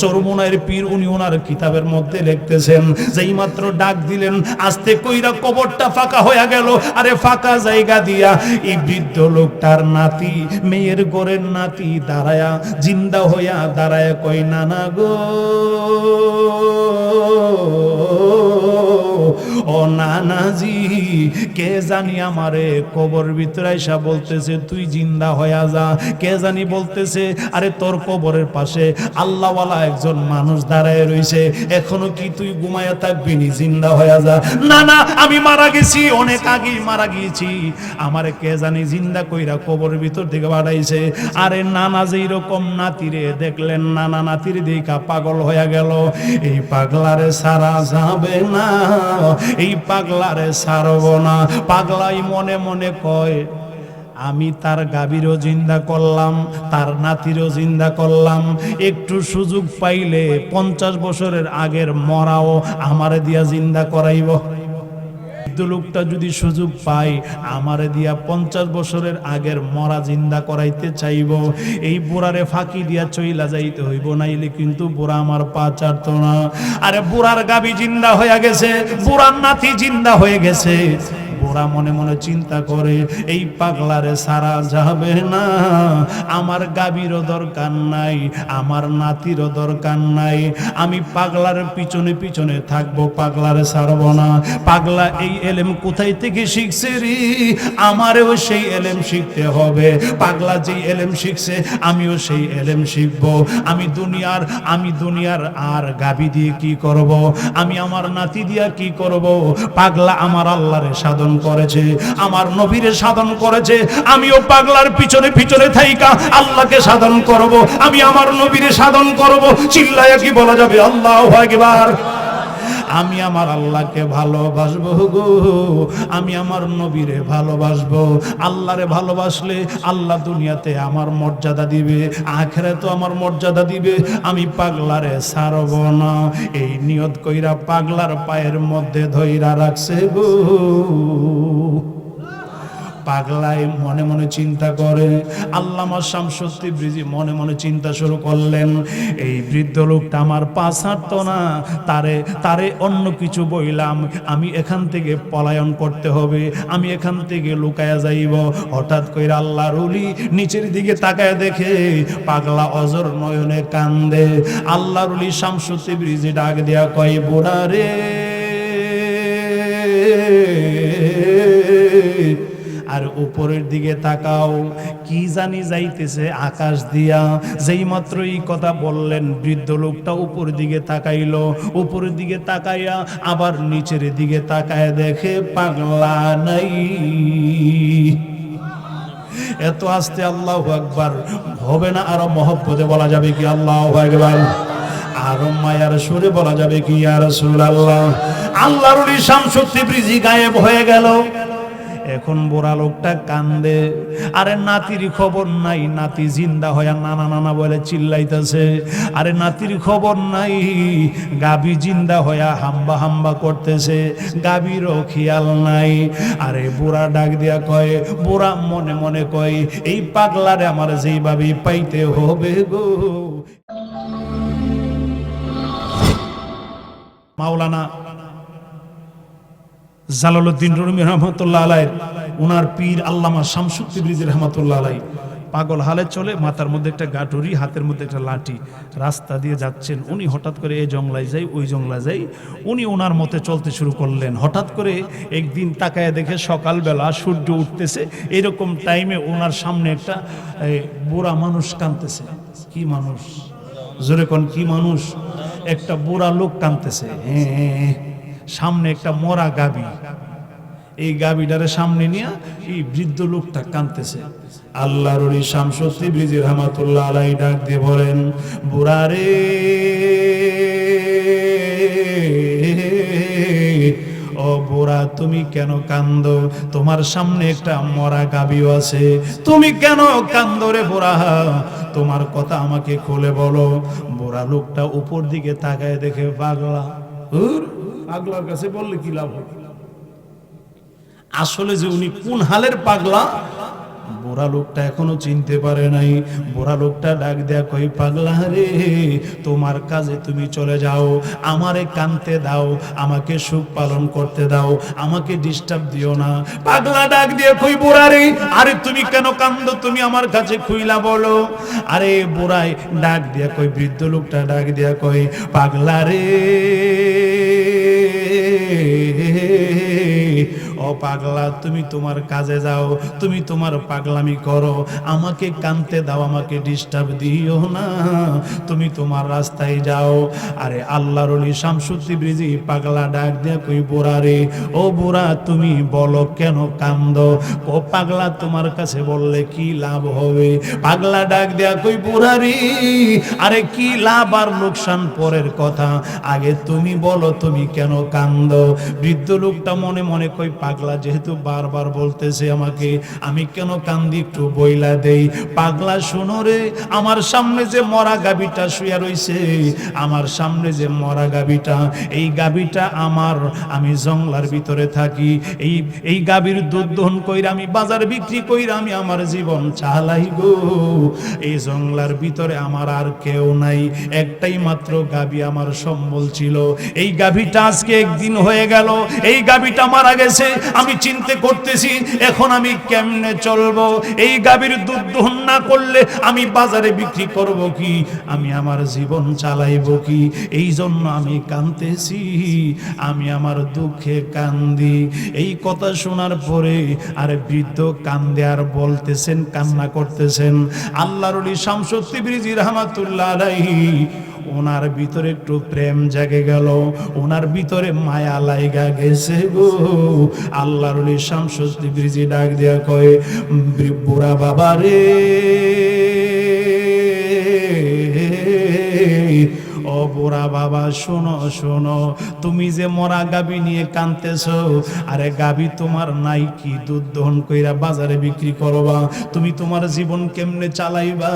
চরমোনাইয়ের পীর উনি ওনার কিতাবের মধ্যে লিখতেছেন, যেই মাত্র ডাক দিলেন আস্তে কইরা কবরটা ফাঁকা হয়ে গেল। আরে ফাঁকা জায়গা দিয়া এই বৃদ্ধ লোকটার নাতি, মেয়ের ঘরের নাতি দাঁড়ায়া, জিন্দা হইয়া দাঁড়ায়া কই, নানা গো ও নানাজি, কে জানি আমারে কবর ভিতরে আইসা বলতেছে তুই জিন্দা হইয়া যা। কে জানি বলতেছে আরে তোর কবরের পাশে আল্লাহওয়ালা একজন মানুষ দাঁড়ায় রইছে, এখনো কি তুই ঘুমায়া থাকবি নি, জিন্দা হইয়া যা। না না, আমি মারা গেছি, অনেক আগেই মারা গিয়েছি, আমারে কে জানি জিন্দা কইরা কবরের ভিতর থেকে বাড়াইছে। আরে নানা যেই রকম নাতিরে দেখলেন, নানা নাতির দেখা পাগল হইয়া গেল। এই পাগলারে সারা যাবে না, এই পাগলারে ছাড়ব না। পাগলাই মনে মনে কয় আমি তার গাভীরও জিন্দা করলাম, তার নাতিরও জিন্দা করলাম, একটু সুযোগ পাইলে 50 বছরের আগের মরাও আমারে দিয়া জিন্দা করাইব। লোকটা যদি সুযোগ পাই আমারে দিয়া 50 বছরের আগের মরা জিন্দা করাইতে চাইব। এই বুড়ারে ফাঁকি দিয়া চইলা যাইতে হইব, নাইলে কিন্তু বুড়া আমার পা ছাড়তো না। আরে বুড়ার গাবি জিন্দা হয়ে গেছে, বুড়ার নাতি জিন্দা হয়ে গেছে। বুড়া মনে মনে চিন্তা করে এই পাগলারে সারা যাবে না, আমার গাভীরও দরকার নাই, আমার নাতিরও দরকার নাই, আমি পাগলার পিছনে পিছনে থাকবো, পাগলারে ছাড়বো না। পাগলা এই এলেম কোথায় থেকে শিখছে রে, আমারও সেই এলেম শিখতে হবে। পাগলা যেই এলেম শিখছে আমিও সেই এলেম শিখবো। আমি দুনিয়ার আর গাভী দিয়ে কি করব, আমি আমার নাতি দিয়া কি করব। পাগলা আমার আল্লাহরে সাধন করেছে, আমার নবীরে সাধন করেছে, আমিও পাগলার পিছনে পিছনে থাইকা আল্লাহকে সাধন করব, আমি আমার নবীরে সাধন করব। চিল্লায়া কি বলা যাবে আল্লাহু আকবার? আমি আমার আল্লাহকে ভালোবাসবো গো, আমি আমার নবীরে ভালোবাসবো। আল্লাহরে ভালোবাসলে আল্লাহ দুনিয়াতে আমার মর্যাদা দিবে, আখিরাতেও আমার মর্যাদা দিবে। আমি পাগলারে ছাড়ব না, এই নিয়ত কইরা পাগলার পায়ের মধ্যে ধইরা রাখছে গো। পাগলায় মনে মনে চিন্তা করে, আল্লামা শামসুদ্দীন তিবরিজি মনে মনে চিন্তা শুরু করলেন, এই বৃদ্ধ লোকটা আমার পা ছাড়তো না, তারে অন্য কিছু বইলাম, আমি এখান থেকে পলায়ন করতে হবে, আমি এখান থেকে লুকায়া যাইব। হঠাৎ করে আল্লাহর ওলি নিচের দিকে তাকায় দেখে পাগলা অজর নয়নে কান্দে। আল্লাহর ওলি শামসুদ্দীন তিবরিজি ডাক দিয়া কয়, বুড়া রে, আর উপরের দিকে তাকাও, কি জানি যাইতেছে আকাশ দিয়া। যেই মাত্র এই কথা বললেন বৃদ্ধ লোকটা উপর দিকে তাকাইলো, উপরের দিকে তাকাইয়া আবার নিচের দিকে তাকায় দেখে পাগলা নাই। এত আস্তে আল্লাহু আকবার হবে না, আরো মহব্বতে বলা যাবে কি আল্লাহু আকবার? আরো মায়ার সুরে বলা যাবে কি ইয়া রাসূলুল্লাহ? আল্লাহর ওলি শামসুদ্দীন তিবরিজি গায়েব হয়ে গেল। এখন বুড়া লোকটা কান্দে, আরে নাতির খবর নাই, নাতি জিন্দা হয়ে নানা নানা বলে চিল্লাইতেছে। আরে নাতির খবর নাই, গাভী জিন্দা হয়ে হাম্বা হাম্বা করতেছে, গাভীরও খেয়াল নাই। আরে বুড়া ডাক দিয়া কয়, বুড়া মনে মনে কয়, এই পাগলারে আমার যেইভাবে পাইতে হবে গো। মাওলানা জালালউদ্দিন রুমি রহমাতুল্লাহ আলাইহি, উনার পীর আল্লামা শামসুদ্দীন তিবরিজি রহমাতুল্লাহ আলাইহি পাগল হালে চলে, মাথার মধ্যে একটা গাঠুরি, হাতের মধ্যে একটা লাঠি, রাস্তা দিয়ে যাচ্ছেন। উনি হঠাৎ করে এই জংলায় যাই ওই জংলায় যাই, উনি ওনার মতে চলতে শুরু করলেন। হঠাৎ করে একদিন তাকায় দেখে সকালবেলা সূর্য উঠতেছে, এরকম টাইমে ওনার সামনে একটা বুড়া মানুষ কাঁদতেছে। কি মানুষ? জোরে কোন কি মানুষ? একটা বুড়া লোক কাঁদতেছে। সামনে একটা মরা গাভী, এই গাভীটারে সামনে নিয়ে এই বৃদ্ধ লোকটা কাঁদতেছে। আল্লাহর ওলি শামসুদ্দীন তিবরিজি রহমাতুল্লাহ আলাইহি ডাক দিয়ে বলেন, বুড়া রে, ও বুড়া তুমি কেন কান্দো? তোমার সামনে একটা মরা গাভীও আছে, তুমি কেন কান্দো রে বুড়া? তোমার কথা আমাকে খুলে বলো। বুড়া লোকটা উপর দিকে তাকায় দেখে পাগলা। পাগলার কাছে বললে কি লাভ হবে? আসলে যে উনি কোন হালের পাগলা বুড়া লোকটা এখনো চিনতে পারে নাই। বুড়া লোকটা ডাক দেয়া কই, পাগলা রে, তোমার কাজে তুমি চলে যাও, আমারে কানতে দাও, আমাকে সুখ পালন করতে দাও, আমাকে ডিস্টার্ব দিও না। পাগলা ডাক দিয়ে কই, বুড়া রে, আরে তুমি কেন কান্দো, তুমি আমার কাছে খুইলা বলো। আরে বুড়াই ডাক দিয়া কই, বৃদ্ধ লোকটা ডাক দিয়া কই, পাগলা রে, ও পাগলা, তুমি তোমার কাজে যাও, তুমি তোমার পাগলামি করো, আমাকে কানতে দাও, আমাকে ডিস্টার্ব দিও না, তুমি তোমার রাস্তায় যাও। আরে আল্লাহর ওলি শামসুদ্দিন ব্রিজি পাগলা ডাক দিয়া কই, বুড়া রে, ও বুড়া, তুমি বলো কেন কান্দো? ও পাগলা, তোমার কাছে বললে কি লাভ হবে? পাগলা ডাক দিয়া কই, বুড়া রে, আরে কি লাভ আর লোকসান পরের কথা, আগে তুমি বলো তুমি কেন কান্দো? বৃদ্ধ লোকটা মনে মনে কই, পাগলা যেহেতু বারবার বলতেছে আমাকে, আমি কেন কান্দি একটু বইলা দেই। পাগলা শোনো রে, আমার সামনে যে মরা গাবিটা শুয়ে রইছে, আমার সামনে যে মরা গাবিটা, এই গাবিটা আমার, আমি জংলার ভিতরে থাকি, এই গাবির দুধ দহন কইরা আমি বাজার বিক্রি কইরা আমি আমার জীবন চালাই গো। এই জংলার ভিতরে আমার আর কেউ নাই, একটাই মাত্র গাবি আমার সম্বল ছিল। এই গাবিটা আজকে একদিন হয়ে গেল, এই গাবিটা মারা গেছে, আমি চিন্তা করতেছি এখন আমি কেমনে চলবো। এই গাবির দুধ দহন না করলে আমি বাজারে বিক্রি করব কি, আমি আমার জীবন চালাইবো কি? এই জন্য আমি কাঁদতেছি, আমি আমার দুঃখে কান্দি। এই কথা শোনার পরে আর বৃদ্ধ কান্দে আর বলতেছেন, কান্না করতেছেন। আল্লাহর ওলি শামসুদ্দিন ব্রিজি রাহমাতুল্লাহ আলাইহি, ওনার ভিতরে একটু প্রেম জাগে গেল, ওনার ভিতরে মায়া লাইগা গেছে গো। আল্লাহর ওলি শামসুদ্দিন ব্রিজি ডাক দিয়া কয়, বুড়া বাবা রে, ও বুড়া বাবা, শোনো শোনো, তুমি যে মরা গাবি নিয়ে কাঁদতেছো, আরে গাবি তোমার নাই কি দুধ দহন কইরা বাজারে বিক্রি করবা, তুমি তোমার জীবন কেমনে চালাইবা,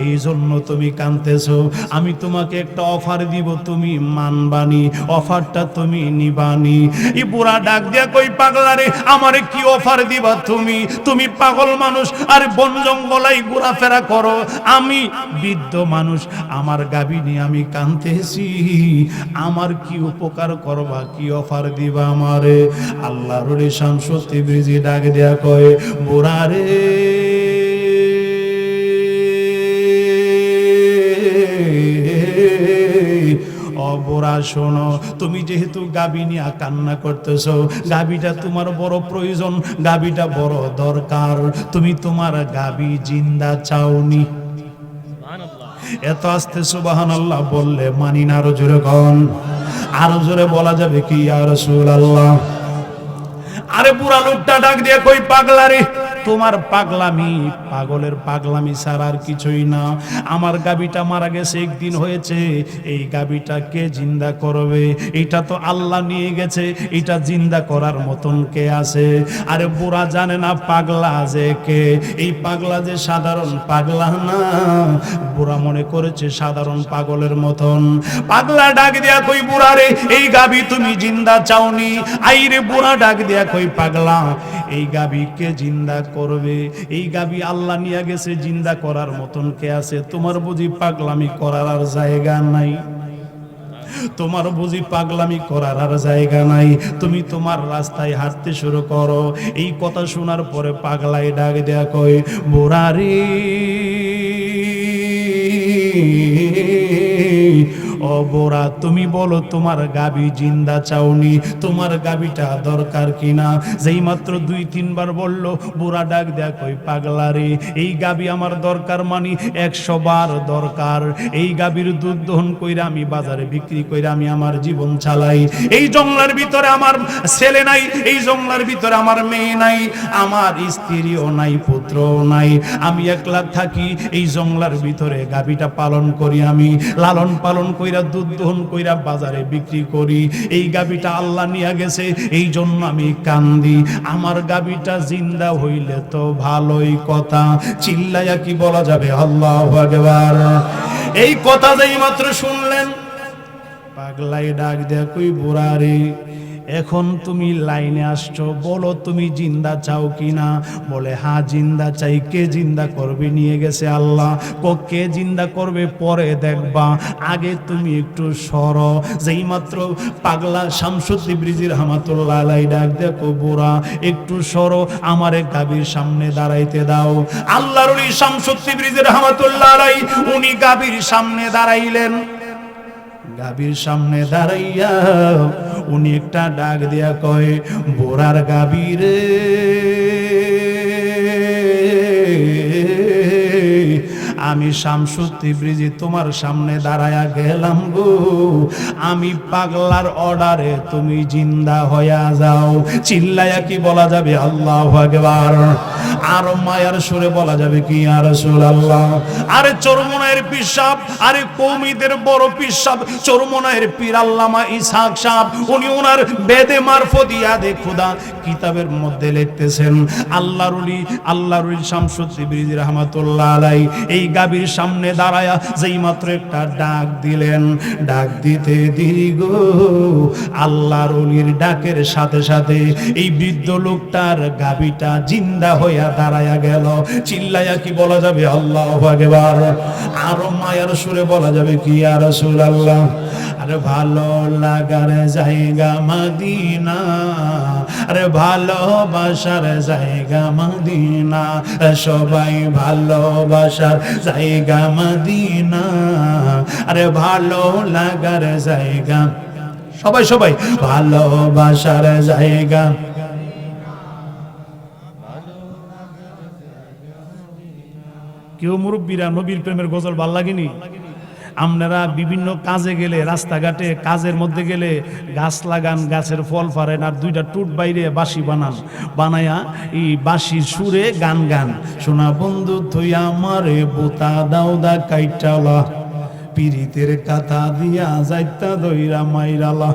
এই জন্য তুমি কাঁদতেছো। আমি তোমাকে একটা অফার দিব, তুমি মানবানি, অফারটা তুমি নিবানি। এই বুড়া ডাক দিয়া কই, পাগলা রে, আমারে কি অফার দিবা তুমি? তুমি পাগল মানুষ, আরে বন জঙ্গলাই ঘোরাফেরা করো, আমি বৃদ্ধ মানুষ, আমার গাবি নিয়ে আমি কাঁদতেছি, আমার কি উপকার করবা, কি অফার দিবা আমারে? আল্লাহর ওলি শামসুদ্দিন ব্রিজি ডাক দেয়া কয়, বুড়া রে, ও বুড়া শোনো, তুমি যেহেতু গাবি নিয়ে কান্না করতেছো, গাবিটা তোমার বড় প্রয়োজন, গাবিটা বড় দরকার, তুমি তোমার গাবি জিন্দা চাওনি। এত আস্তে সুবহানাল্লাহ বললে মানি না, আরো জোরে কোন, আরো জোরে বলা যাবে কি ইয়া রাসূলুল্লাহ? আরে বুড়া লোকটা ডাক দিয়ে কই, পাগলা রে, তোমার পাগলামি, পাগলের পাগলামি ছাড়া আর কিছুই না। আমার গাবিটা মারা গেছে, একদিন হয়েছে, এই গাবিটা কে জিন্দা করবে? এটা তো আল্লাহ নিয়ে গেছে, এটা জিন্দা করার মতন কে আছে? আরে বুড়া জানে না পাগলা যে কে, এই পাগলা যে সাধারণ পাগলা না, বুড়া মনে করেছে সাধারণ পাগলের মতন। পাগলা ডাক দিয়া কই, বুড়া রে, এই গাবি তুমি জিন্দা চাওনি? আইরে বুড়া ডাক দিয়া কই, পাগলা, এই গাবি কে জিন্দা করবে? এই গাবি আল্লাহ নিয়ে গেছে, জিন্দা করার মতন কে আছে? তোমার বুঝি পাগলামি করার আর জায়গা নাই? তোমার বুঝি পাগলামি করার আর জায়গা নাই? তুমি তোমার রাস্তায় হাঁটতে শুরু করো। এই কথা শোনার পরে পাগলাই ডাক দেয়া কয়, বুড়া রে, ও বুড়া, তুমি বলো তোমার গাবি জিন্দা চাওনি? তোমার গাবিটা দরকার কিনা? যেই মাত্র 2-3 বার বললো, বুড়া ডাক দেয়া কই, পাগলা রে, এই গাবি আমার দরকার, মানি 100 বার দরকার। এই গাবির দুধ দহন কইরা আমি বাজারে বিক্রি কইরা আমি আমার জীবন চালাই। এই জঙ্গলের ভিতরে আমার ছেলে নাই, এই জঙ্গলের ভিতরে আমার মেয়ে নাই, আমার স্ত্রীও নাই, পুত্রও নাই, আমি একলা থাকি। এই জঙ্গলের ভিতরে গাবিটা পালন করি, আমি লালন পালন কইরা দুধ দহন কইরা বাজারে বিক্রি করি। এই গাবিটা আল্লাহ নিয়ে গেছে, এই জন্য আমি কান্দি। আমার গাবিটা জিন্দা হইলে তো ভালোই কথা। চিল্লাইয়া কি বলা যাবে আল্লাহু আকবার? এই কথা যেই মাত্র শুনলেন, পাগলাই ডাক দেয়া কই, বুড়া রে, এখন তুমি লাইনে আসছো, বলো তুমি জিন্দা চাও কিনা? বলে হ্যাঁ জিন্দা চাই। কে জিন্দা করবে? নিয়ে গেছে আল্লাহ। কে জিন্দা করবে পরে দেখবা, আগে তুমি একটু সরো। যেই মাত্র পাগলা শামসুদ্দিন ব্রিজির রহমাতুল্লাহ আলাইহি ডাক দেখো, বুড়া একটু সরো, আমারে গাভীর সামনে দাঁড়াইতে দাও। আল্লাহর ওলি শামসুদ্দিন ব্রিজির রহমাতুল্লাহ আলাইহি উনি গাভীর সামনে দাঁড়াইলেন। গাভীর সামনে দাঁড়াইয়া উনি একটা ডাক দিয়া কয়, বোরার গাভী রে, আমি শামসুদ্দিন ব্রিজি তোমার সামনে দাঁড়ায়া গেলাম গো, আমি পাগলার অর্ডারে তুমি জিন্দা হইয়া যাও। চিল্লায়া কি বলা যাবে আল্লাহু আকবার? আর মায়ার সুরে বলা যাবে কি ইয়া রাসূলুল্লাহ? আরে চরমনায়ের পীর সাহেব, আরে কওমিদের বড় পীর সাহেব, চরমনায়ের পীর আল্লামা ইসহাক সাহেব, উনি ওনার বেদে মারফতিয়াদে খোদা কিতাবের মধ্যে লিখতেছেন, আল্লাহর ওলি শামসুদ্দিন ব্রিজি রাহমাতুল্লাহ আলাইহি এই গাভীর সামনে দাঁড়ায়া যেই মাত্র একটা ডাক দিলেন, ডাক দিতে দীর্ঘ আল্লাহর ওলির ডাকের সাথে সাথে এই বৃদ্ধ লোকটার গাভীটা জিন্দা হইয়া দাঁড়ায়া গেল। চিল্লায়া কি বলা যাবে আল্লাহু আকবার? আর মায়ার সুরে বলা যাবে কি ইয়া রাসূলুল্লাহ? আরে ভালো লাগার জায়গা মদিনা, আরে ভালোবাসার জায়গা মদিনা, সবাই ভালোবাসার জায়গা মদিনা, আরে ভালো লাগার জায়গা, সবাই সবাই ভালোবাসার জায়গা। কেউ মুরব্বীরা নবীর প্রেমের গজল ভাল লাগেনি? আপনারা বিভিন্ন কাজে গেলে, রাস্তাঘাটে কাজের মধ্যে গেলে গাছ লাগান, গাছের ফল ফারেন, আর দুইটা টুট বাইরে বাঁশি বানান, বানায়া এই বাঁশির সুরে গান গান। শোনা বন্ধু তুই আমারে বোতা দাউদা কাইটালা, পিরিতের কাথা দিয়া যাইতা দইরা মাইরালা।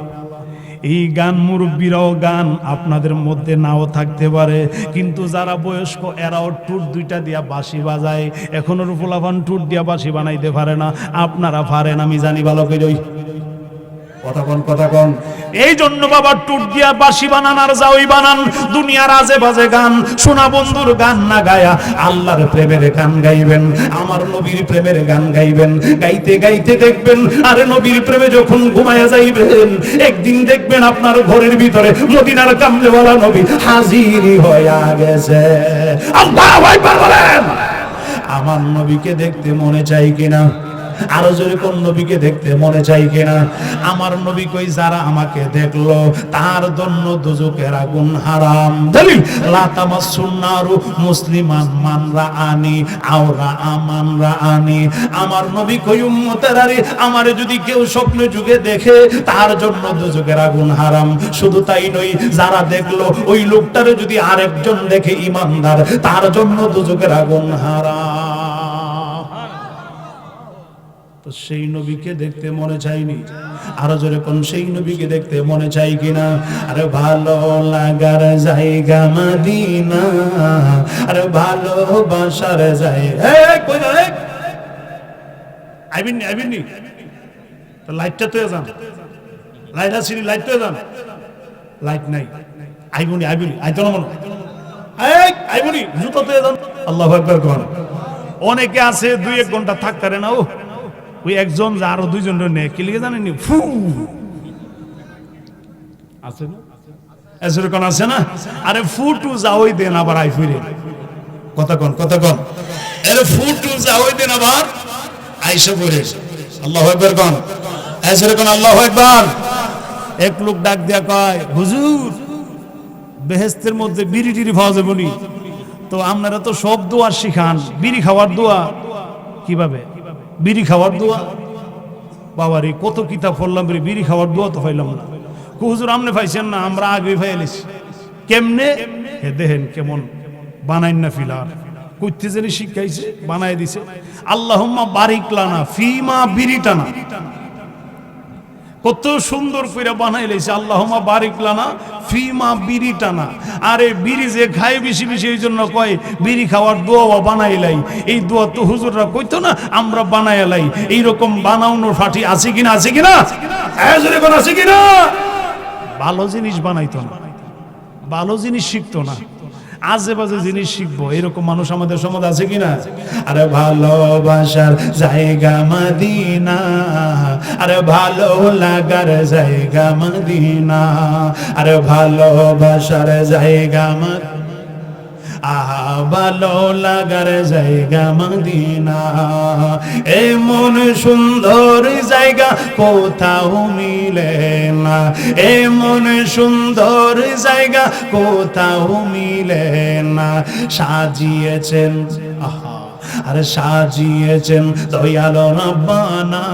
এই গান মুরব্বীরাও গান, আপনাদের মধ্যে নাও থাকতে পারে, কিন্তু যারা বয়স্ক এরাও টুট দুইটা দিয়া বাঁশি বাজায়। এখনো রুফুলাফান টুট দিয়া বাঁশি বানাইতে পারে না, আপনারা পারেন আমি জানি ভালো করে। কথা কন। এই জন্য বাবা টুট দিয়া বাঁশি বানান আর যাওই বানান, দুনিয়ার আজে বাজে গান শোনা বন্ধুর গান না গায়া আল্লাহর প্রেমের গান গাইবেন, আমার নবীর প্রেমের গান গাইবেন। গাইতে গাইতে দেখবেন আরে নবীর প্রেমে যখন ঘুমায়া যাইবেন, একদিন দেখবেন আপনার ঘরের ভিতরে মদিনার কামলেওয়ালা নবী হাজির হইয়া গেছে। আল্লাহু আকবার বলেন। আমার নবীকে দেখতে মনে চাই কিনা? আরো জোরে কোন নবীকে দেখতে মনে চাই কিনা? আমার নবী কই, যারা আমাকে দেখলো তার জন্য দোজখের আগুন হারাম। দলিল লা তামাসসুন নারু মুসলিমান মান রাআনি আও রাআ মান রাআনি। আমার নবী কই, উম্মতেরা রে, আমারে যদি কেউ স্বপ্নে যুগে দেখে তার জন্য দোজখের আগুন হারাম। শুধু তাই নয়, যারা দেখলো ওই লোকটারে যদি আরেকজন দেখে ঈমানদার, তার জন্য দোজখের আগুন হারাম। তো সেই নবীকে দেখতে মনে চাইনি? আরো জোরে কোন সেই নবীকে দেখতে মনে চাই কিনা? আরে ভালো লাগার জায়গা মদিনা, আরে ভালোবাসার জায়গা। আইবিনি তো লাইটটা তো যান, লাইট আছে, লাইট তো যান, লাইট নাই। আইবনি আইতো না মনে আইবনি জুতো তো যান। আল্লাহু আকবার কোন। অনেকে আছে 2-1 ঘন্টা থাকতে পারে না, ওই একজন আরো দুইজন নেই, কি লিখে জানেনি? ফু আছে না, এসরকম আছে না? আরে ফুটু যাওই দেন আবার আই ফিরে। কথা কন আরে ফুটু যাওই দেন আবার আইসা পড়ে। আল্লাহু আকবার কোন। এসরকম আল্লাহু আকবার। এক লোক ডাক দিয়া কয়, হুজুর বেহেশতের মধ্যে বিড়ি টিড়ি পাওয়া যাবে নি? তো আপনারা তো সব দোয়া শিখান, বিড়ি খাওয়ার দোয়া কিভাবে? বিড়ি খাওয়ার দোয়া বাবারে কত কিতাব পড়লাম, বিড়ি খাওয়ার দোয়া তো পাইলাম না। হুজুর আপনি পাইছেন না, আমরা আগে পাইলিছি। কেমনে? হে দেখেন কেমন বানাইন না ফিলার, কইতে জানি শিখাইছে, বানাই দিছে। আল্লাহুম্মা বারিক লানা ফিমা বিরিটানা, কত সুন্দর করে বানাই লাইছে। আল্লাহুম্মা বারিক লানা ফিমা বিরিটানা। আরে বিড়ি যে খায় বেশি বেশি, এই জন্য কয় বিড়ি খাওয়ার দোয়া বানাই লাই। এই দোয়া তো হুজুররা কইতো না, আমরা বানাই লাই। এইরকম বানানোর ফাটি আছে কিনা? আছে কিনা? আছে কিনা? ভালো জিনিস বানাইতো না, ভালো জিনিস শিখতো না, আজে বাজে জিনিস শিখবো, এরকম মানুষ আমাদের সমাজে আছে কিনা? আরে ভালোবাসার জায়গা মদিনা, আরে ভালো লাগার জায়গা মদিনা, আরে ভালোবাসার জায়গা মদিনা, আহা ভালো লাগার জায়গা মদিনা, এমন সুন্দর জায়গা কোথাও মিলে না, এমন সুন্দর জায়গা কোথাও মিলে না, সাজিয়েছেন আহা আরে সাজিয়েছেন দয়ালো রব্বানা,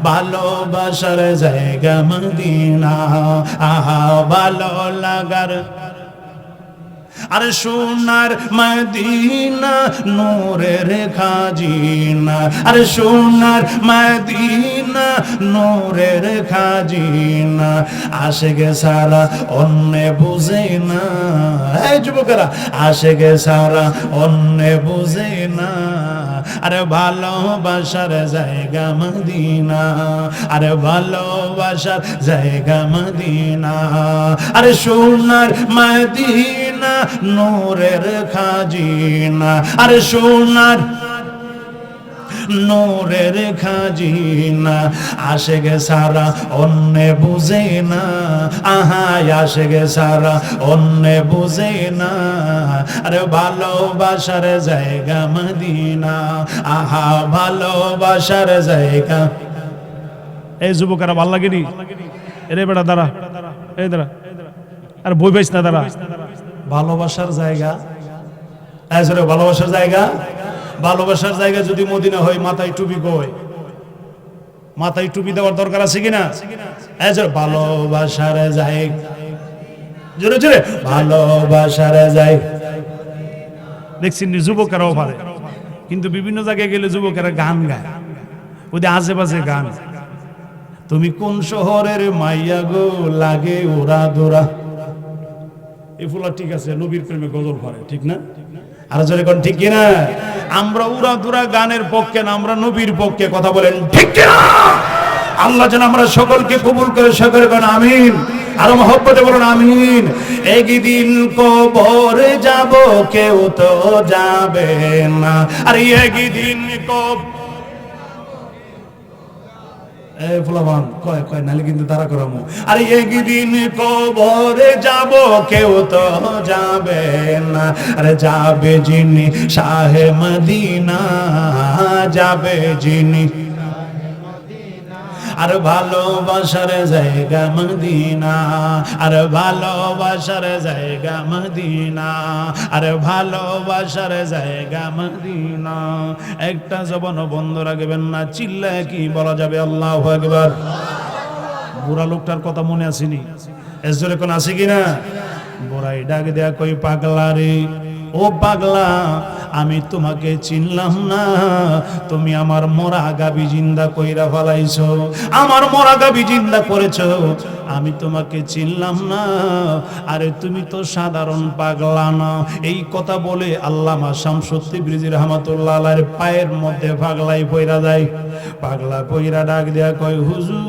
ভালোবাসার জায়গা মদিনা, আহা ভালো লাগার, আরে সোনার মদিনা নূরের খাজিনা, আরে সোনার মদিনা নূরের খাজিনা, আশেকে সারা অন্য বুঝে না, এই যুবকেরা আশেকে সারা অন্য বুঝে না, আরে ভালোবাসার জায়গা মদিনা, আরে ভালোবাসার জায়গা মদিনা, আরে সোনার মদিনা নূরের খাজিনা, আরে সোনার নূরের খাজিনা, আশেকে সারা অন্য বুঝে না, আহা আশেকে সারা অন্য বুঝে না, আরে ভালোবাসার জায়গা মদিনা, আহা ভালোবাসার জায়গা। এই যুবকেরা ভাল লাগেনি? এরে বেটা দাঁড়া, এই দাঁড়া, আর বই পাইস না দাঁড়া। ভালোবাসার জায়গা, ভালোবাসার জায়গা, ভালোবাসার জায়গা যদি মদিনা হয়, মাথায় টুপি কই? মাথায় টুপি দেওয়ার দরকার আছে কিনা? ভালোবাসার জায়গা, জোরে জোরে ভালোবাসার জায়গা। দেখছেন যুবকেরাও পারে, কিন্তু বিভিন্ন জায়গায় গেলে যুবকেরা গান গায়, ওদের আশেপাশে গান। তুমি কোন শহরের মাইয়া গো, লাগে ওরা দোরা, এই ফুলা ঠিক আছে, নবীর প্রেমে গজল করে, ঠিক না? আর জোরে কোন ঠিক কিনা? আমরা উড়া দুরা গানের পক্ষে না, আমরা নবীর পক্ষে, কথা বলেন ঠিক কিনা? আল্লাহ যেন আমরা সকলকে কবুল করে, সকলে কোন আমিন, আর মহব্বতে বলুন আমিন। একদিন কবরে যাব, কেউ তো যাবে না, আর একদিন ফুলাবান কয় কয় নালে কিন্তু তারা করামো, আরে একদিন কবরে যাব, কেউ তো যাবে না, আরে যাবে যিনি শাহে মদিনা, যাবে যিনি, আর ভালোবাসার জায়গা মদিনা, আর ভালোবাসার জায়গা মদিনা, আর ভালোবাসার জায়গা মদিনা। একটা জবানও বন্ধ রাখবেন না, চিল্লায় কি বলা যাবে আল্লাহু আকবার। বুড়া লোকটার কথা মনে আসেনি? এজরে কোন আছে কিনা? বুড়াই ডাক দেয়া কই, পাগলা রে, ও পাগলা, আমি তোমাকে চিনলাম না, তুমি আমার মরা গাবি জিন্দা কইরা ফেলাইছো, আমার মরা গাবি জিন্দা করেছো, আমি তোমাকে চিনলাম না, আরে তুমি তো সাধারণ পাগলা না। এই কথা বলে আল্লামা শামসুদ্দীন ব্রিজি রাহমাতুল্লাহ আলাইহির পায়ের মধ্যে পাগলাই পইরা যায়। পাগলা পইরা ডাক দেয়া কয়, হুজুর,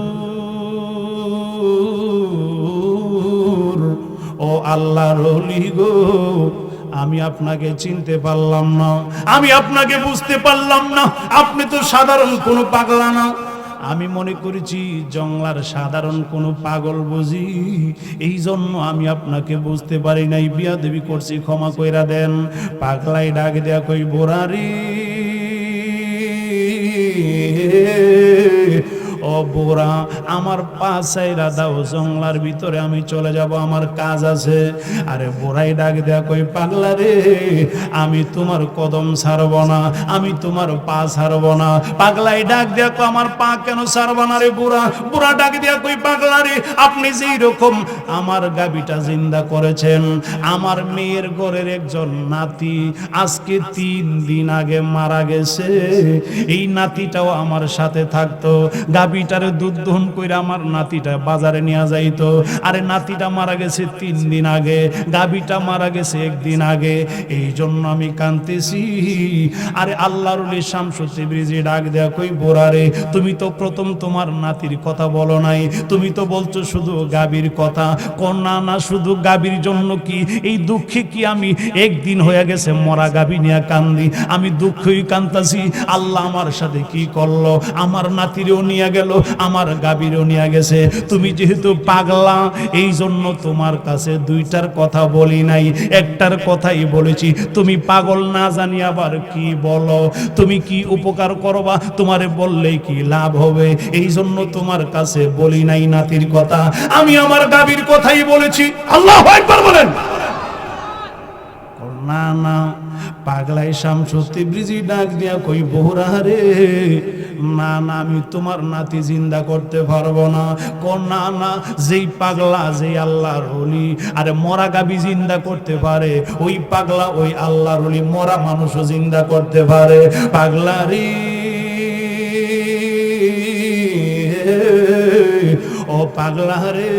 ও আল্লাহর ওলি গো, আমি আপনাকে চিনতে পারলাম না, আমি আপনাকে বুঝতে পারলাম না, আপনি তো সাধারণ কোনো পাগলা না। আমি মনে করেছি জংলার সাধারণ কোনো পাগল বুঝি, এই জন্য আমি আপনাকে বুঝতে পারি নাই, বিয়াদবি করছি, ক্ষমা কইরা দেন। পাগলাই ডাক দেয়া কই, বোরারি, ও বোরা, আমার পাশাইরা দাও, জংলার ভিতরে আমি চলে যাব, আমার কাজ আছে। আরে বোরাই ডাক দেয়া কই, পাগলা রে, আমি তোমার কদম ছাড়ব না, আমি তোমার পা ছাড়ব না। পাগলাই ডাক দেয়া কই, আমার পা কেন ছাড়ব না রে বুড়া? বুড়া ডাক দেয়া কই, পাগলা রে, আপনি যেই রকম আমার গাবিটা জিন্দা করেছেন, আমার মেয়ের ঘরের একজন নাতি আজকে 3 দিন আগে মারা গেছে, এই নাতিটাও আমার সাথে থাকতো, গাবিটা গাবিটারে দুধ দহন কইরা আমার নাতিটা বাজারে নিয়ে যাইতো। আরে নাতিটা মারা গেছে 3 দিন আগে, গাবিটা মারা গেছে 1 দিন আগে, এই জন্য আমি কাঁদতেছি। আরে আল্লাহর ওলি শামসুল তিবরিজি ডাক দেয়া কই বোরারে, তুমি তো প্রথম তোমার নাতির কথা বলো নাই, তুমি তো বলছো শুধু গাবির কথা। কোন না না, শুধু গাবির জন্য কি এই দুঃখে কি আমি 1 দিন হয়ে গেছে মরা গাবি নিয়ে কান্দি, আমি দুঃখই কান্তাছি। আল্লাহ আমার সাথে কি করলো, আমার নাতিরেও নিয়ে গেল, আমার গাবিরেও নিয়ে গেছে। তুমি যেহেতু পাগলা, এই জন্য তোমার কাছে 2টার কথা বলি নাই, একটার কথাই বলেছি। তুমি পাগল না জানি আবার কি বলো, তুমি কি উপকার করবা, তোমারে বললেই কি লাভ হবে, এই জন্য তোমার কাছে বলি নাই নাতির কথা, আমি আমার গাবির কথাই বলেছি। আল্লাহু আকবার বলেন। না না, পাগলাই শামসুল তিবরিজি ডাক দিয়া কই বোরা রে, না না, আমি তোমার নাতি জিন্দা করতে পারবো না। কোন না না, যেই পাগলা, যেই আল্লাহর ওলি আরে মরা গাবি জিন্দা করতে পারে, ওই পাগলা ওই আল্লাহর ওলি মরা মানুষও জিন্দা করতে পারে। পাগলা রে, ও পাগলা রে,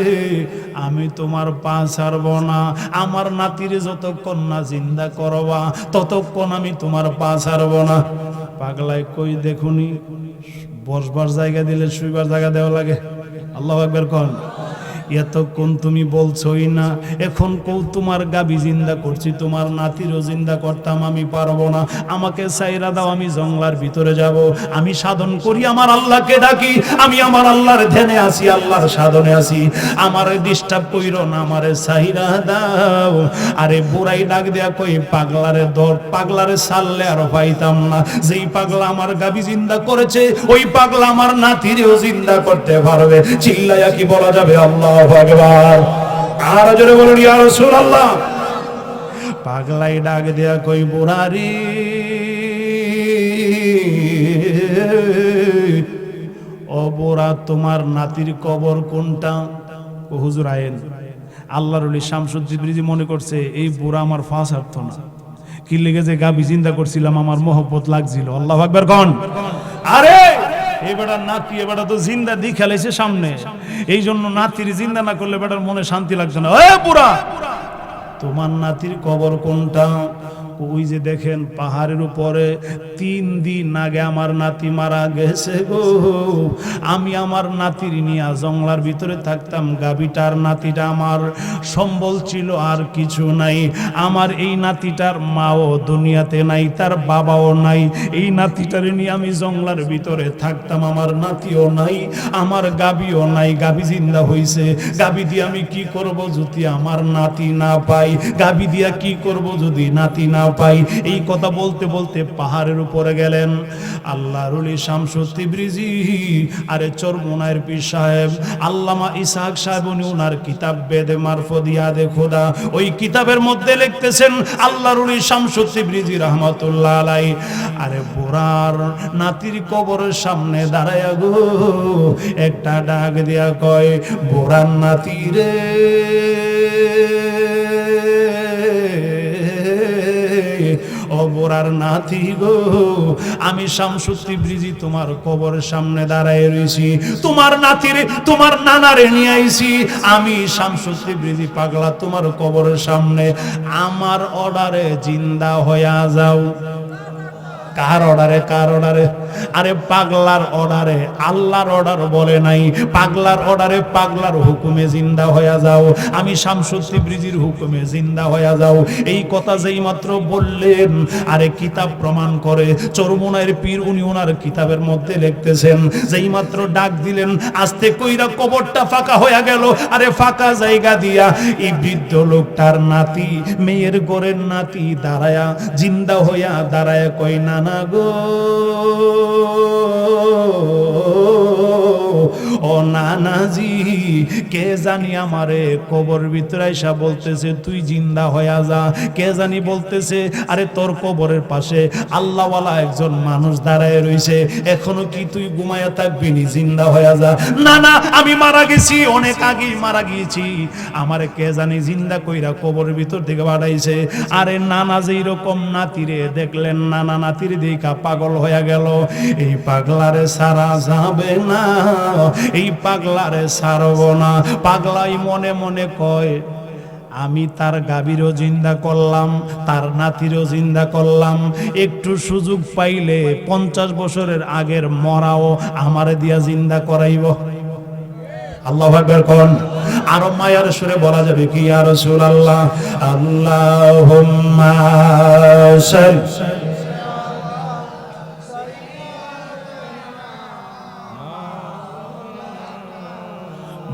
আমি তোমার পা ছাড়ব না, আমার নাতির যতক্ষণ না জিন্দা করবা ততক্ষণ আমি তোমার পা ছাড়ব না। পাগলায় কই দেখুনি, বসবার জায়গা দিলে শুইবার জায়গা দেওয়া লাগে। আল্লাহু আকবার কোন। এতক্ষণ তুমি বলছোই না, এখন কৌ তোমার গাবি জিন্দা করছি, তোমার নাতিরও জিন্দা করতাম, আমি পারবো না, আমাকে সাইরা দাও, আমি জঙ্গলার ভিতরে যাব, আমি সাধন করি, আমার আল্লাহকে ডাকি, আমি আমার আল্লাহর ধ্যানে আছি, আল্লাহর সাধনে আছি, আমারে ডিস্টার্ব কইরো না, আমারে সাইরা দাও। আরে বুড়াই ডাক দেয়া কই পাগলারে ধর, পাগলারে ছাড়লে আর পাইতাম না, যেই পাগলা আমার গাবি জিন্দা করেছে ওই পাগলা আমার নাতিরেও জিন্দা করতে পারবে। চিল্লায়া কি বলা যাবে আল্লাহ আকবার? আর জোরে বলুন ইয়া রাসূলুল্লাহ। পাগলাই ডাক দেয়া কই বুড়ারি, ও বুড়া, তোমার নাতির কবর কোনটা? ও হুজুর আয়েন। আল্লাহর ওলি শামসুল তিবরিজি মনে করছে এই বুড়া আমার ফাঁস হারত না, কি লেগে যে গাবি চিন্তা করছিলাম, আমার মহব্বত লাগছিল। আল্লাহু আকবার কোন। আরে এবারে নাতি, এবারে তো জিন্দা দি খেলাইছে সামনে, এই জন্য নাতির জিন্দা না করলে বেটার মনে শান্তি লাগছে না। এ বুড়া, তোমার নাতির কবর কোনটা? ওই যে দেখেন পাহাড়ের উপরে, 3 দিন আগে আমার নাতি মারা গেছে গো, আমি আমার নাতির নিয়ে জঙ্গলার ভিতরে থাকতাম, গাবিটার নাতিটা আমার সম্বল ছিল, আর কিছু নাই, আমার এই নাতিটার মাও দুনিয়াতে নাই, তার বাবাও নাই, এই নাতিটার নিয়ে আমি জঙ্গলার ভিতরে থাকতাম, আমার নাতিও নাই, আমার গাবিও নাই, গাবি জিন্দা হইছে, গাবি দিয়ে আমি কি করব যদি আমার নাতি না পাই, গাবি দিয়া কি করব যদি নাতি না পাই। এই কথা বলতে বলতে পাহাড়ের উপরে গেলেন আল্লাহর ওলি শামসুল তিবরিজি। আরে চরমোনায়ের পীর সাহেব আল্লামা ইসহাক সাহেব, উনি ওনার কিতাব বেদে মারফদিয়াদে খোদা, ওই কিতাবের মধ্যে লিখতেছেন আল্লাহর ওলি শামসুল তিবরিজি রাহমাতুল্লাহ আলাইহি। আরে বুড়ার নাতির কবরের সামনে দাঁড়ায়া গো একটা ডাক দিয়া কয়, বুড়ার নাতি রে, ও বুড়ার নাতি গো, আমি শামসুল তিবরিজি তোমার কবরের সামনে দাঁড়ায় রয়েছি, তোমার নাতিরে, তোমার নানারে নিয়ে আইছি, আমি শামসুল তিবরিজি পাগলা তোমার কবরের সামনে, আমার অর্ডারে জিন্দা হইয়া যাও। কার অর্ডারে? কার অর্ডারে? আরে পাগলার অর্ডারে, আল্লাহর অর্ডার বলে নাই, পাগলার অর্ডারে, পাগলার হুকুমে জিন্দা হয়ে যাও, আমি শামসুল তিবরিজির হুকুমে জিন্দা হয়ে যাও। এই কথা যেই মাত্র বললেন, আরে কিতাব প্রমাণ করে, চরমোনায়ের পীর উনি ওনার কিতাবের মধ্যে লিখতেছেন, যেই মাত্র ডাক দিলেন আস্তে কইরা কবরটা ফাঁকা হয়ে গেল। আরে ফাঁকা জায়গা দিয়া এই বৃদ্ধ লোকটার নাতি, মেয়ের গোরের নাতি দাঁড়ায়া, জিন্দা হইয়া দাঁড়ায়া কই, নানা গো, ও নানাজি কে জানি আমারে কবর ভিতরে আইসা বলতেছে তুই জিন্দা হয়ে যা, কে জানি বলতেছে আরে তোর কবরের পাশে আল্লাহওয়ালা একজন মানুষ দাঁড়ায় রইছে, এখনো কি তুই ঘুমায়া থাকবি নি, জিন্দা হয়ে যা। না না আমি মারা গেছি, অনেক আগেই মারা গিয়েছি, আমারে কে জানি জিন্দা কইরা কবরের ভিতর থেকে বাড়াইছে। আরে নানা যেই রকম নাতিরে দেখলেন, নানা নাতির দেখা পাগল হয়ে গেল। এই পাগলারে সারা যাবে না, এই পাগলারে সারব না। পাগলাই মনে মনে কয় আমি তার গাভীরও জিন্দা করলাম, তার নাতিরও জিন্দা করলাম, একটু সুযোগ পাইলে 50 বছরের আগের মরাও আমারে দিয়া জিন্দা করাইব। আল্লাহু আকবার কোন। আর মায়ার সুরে বলা যাবে কি ইয়া রাসূলুল্লাহ আল্লাহুম্মা সাল্লি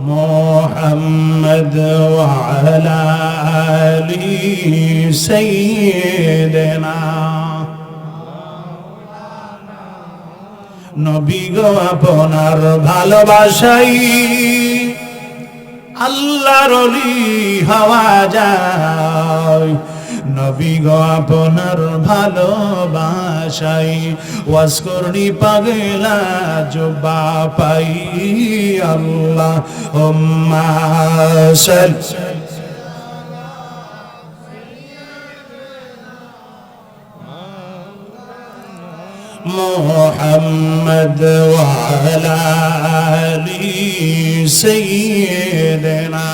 মুহাম্মদ ওয়া আলা আলি সাইয়্যিদিনা। নবী গো আপনার ভালোবাসাই আল্লাহর ওলি হওয়া যায়, নবী গো আপনার ভালোবাসাই ওয়াসকরনি পাগলা জবা পাই। আল্লাহ হুম্মা সাল্লি মুহাম্মদ ওয়া আলা আলি সাইয়্যিদিনা।